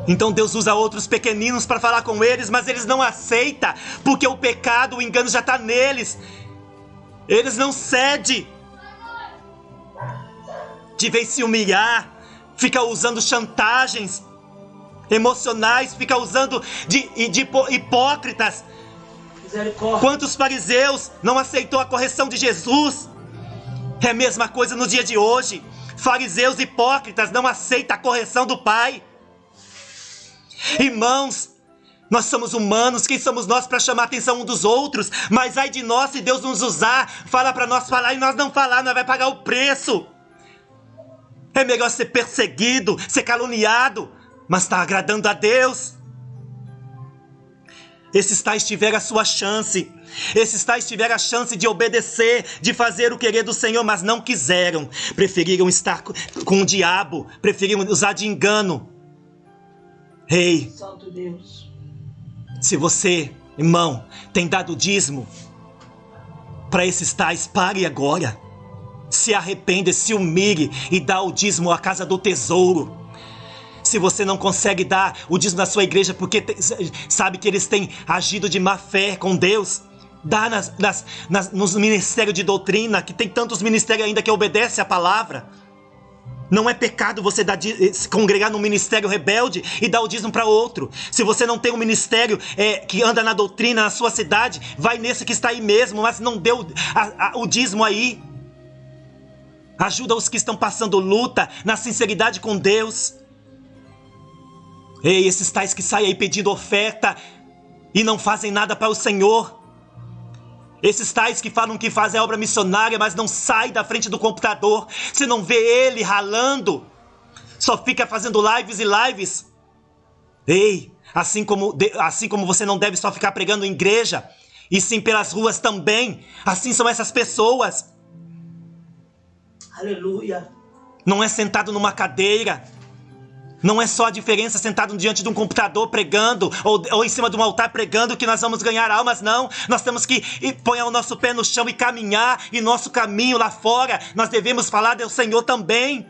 Então Deus usa outros pequeninos para falar com eles, mas eles não aceitam, porque o pecado, o engano já está neles. Eles não cedem. De vez se humilhar, fica usando chantagens emocionais, fica usando de hipócritas. Misericórdia. Quantos fariseus não aceitou a correção de Jesus? É a mesma coisa no dia de hoje. Fariseus hipócritas não aceitam a correção do Pai. Irmãos, nós somos humanos, quem somos nós para chamar a atenção um dos outros? Mas ai de nós se Deus nos usar, fala para nós falar e nós não falar, nós vai pagar o preço. É melhor ser perseguido, ser caluniado, mas está agradando a Deus. Esses tais tiveram a sua chance. Esses tais tiveram a chance de obedecer, de fazer o querer do Senhor, mas não quiseram. Preferiram estar com o diabo, preferiram usar de engano. Ei, Santo Deus. Se você, irmão, tem dado dízimo para esses tais, pare agora. Se arrependa, se humilhe e dá o dízimo à casa do tesouro. Se você não consegue dar o dízimo da sua igreja porque sabe que eles têm agido de má fé com Deus, dá nos ministérios de doutrina, que tem tantos ministérios ainda que obedecem à palavra. Não é pecado você se congregar num ministério rebelde e dar o dízimo para outro. Se você não tem um ministério que anda na doutrina na sua cidade, vai nesse que está aí mesmo, mas não deu o dízimo aí. Ajuda os que estão passando luta na sinceridade com Deus. Ei, esses tais que saem aí pedindo oferta e não fazem nada para o Senhor. Esses tais que falam que fazem a obra missionária, mas não saem da frente do computador. Você não vê ele ralando. Só fica fazendo lives e lives. Ei, assim como você não deve só ficar pregando em igreja, e sim pelas ruas também. Assim são essas pessoas. Aleluia. Não é sentado numa cadeira. Não é só a diferença sentado diante de um computador pregando ou em cima de um altar pregando que nós vamos ganhar almas, não. Nós temos que pôr o nosso pé no chão e caminhar, e nosso caminho lá fora nós devemos falar do Senhor também.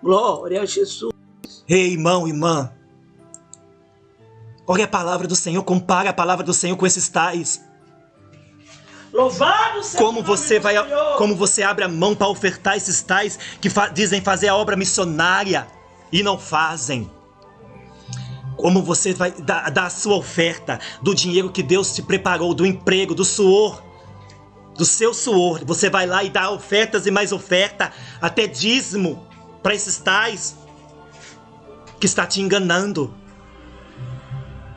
Glória a Jesus. Ei, irmão, irmã, olha a palavra do Senhor, compara a palavra do Senhor com esses tais. Louvado seja Como você abre a mão para ofertar esses tais que dizem fazer a obra missionária e não fazem. Como você vai dar a sua oferta do dinheiro que Deus te preparou, do emprego, do suor, do seu suor. Você vai lá e dá ofertas e mais oferta, até dízimo para esses tais que está te enganando.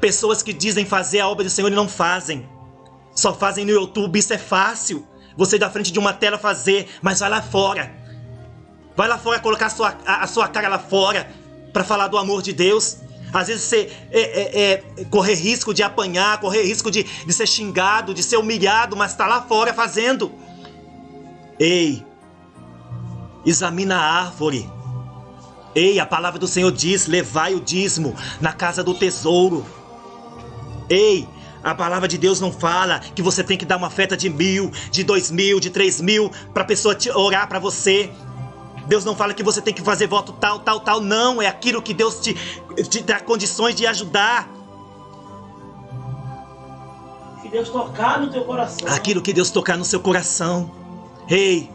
Pessoas que dizem fazer a obra do Senhor e não fazem. Só fazem no YouTube, isso é fácil. Você da frente de uma tela fazer, mas vai lá fora. Vai lá fora colocar a sua cara lá fora para falar do amor de Deus. Às vezes você correr risco de apanhar, correr risco de ser xingado, de ser humilhado, mas está lá fora fazendo. Ei, examina a árvore. Ei, a palavra do Senhor diz, levai o dízimo na casa do tesouro. Ei, a palavra de Deus não fala que você tem que dar uma oferta de 1.000, de 2.000, de 3.000 para a pessoa orar para você. Deus não fala que você tem que fazer voto tal, não. É aquilo que Deus te dá condições de ajudar. Que Deus tocar no teu coração. Aquilo que Deus tocar no seu coração. Ei.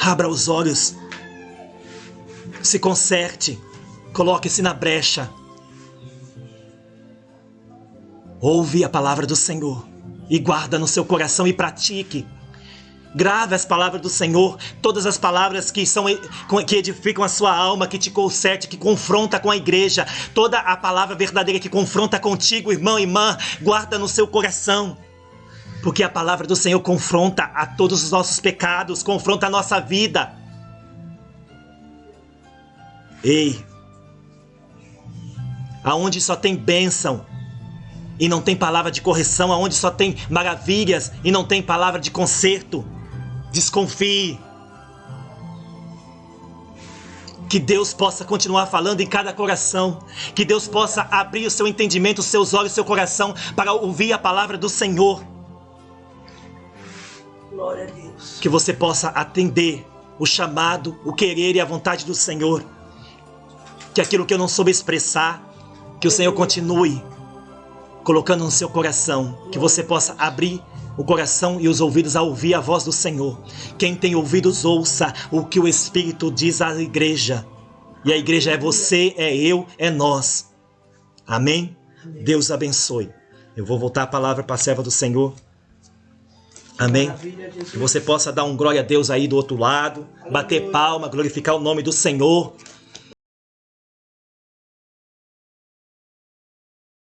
Abra os olhos. Se conserte. Coloque-se na brecha. Ouve a palavra do Senhor. E guarda no seu coração e pratique. Grave as palavras do Senhor, todas as palavras que edificam a sua alma, que te conserte, que confronta com a igreja. Toda a palavra verdadeira que confronta contigo, irmão e irmã, guarda no seu coração. Porque a palavra do Senhor confronta a todos os nossos pecados, confronta a nossa vida. Ei, aonde só tem bênção e não tem palavra de correção, aonde só tem maravilhas e não tem palavra de conserto, desconfie. Que Deus possa continuar falando em cada coração, que Deus possa abrir o seu entendimento, os seus olhos, o seu coração para ouvir a palavra do Senhor. Glória a Deus. Que você possa atender o chamado, o querer e a vontade do Senhor. Que aquilo que eu não soube expressar, que o Senhor continue colocando no seu coração, que você possa abrir o coração e os ouvidos a ouvir a voz do Senhor. Quem tem ouvidos, ouça o que o Espírito diz à igreja. E a igreja é você, é eu, é nós. Amém? Deus abençoe. Eu vou voltar a palavra para a serva do Senhor. Amém? Que você possa dar um glória a Deus aí do outro lado, bater palma, glorificar o nome do Senhor.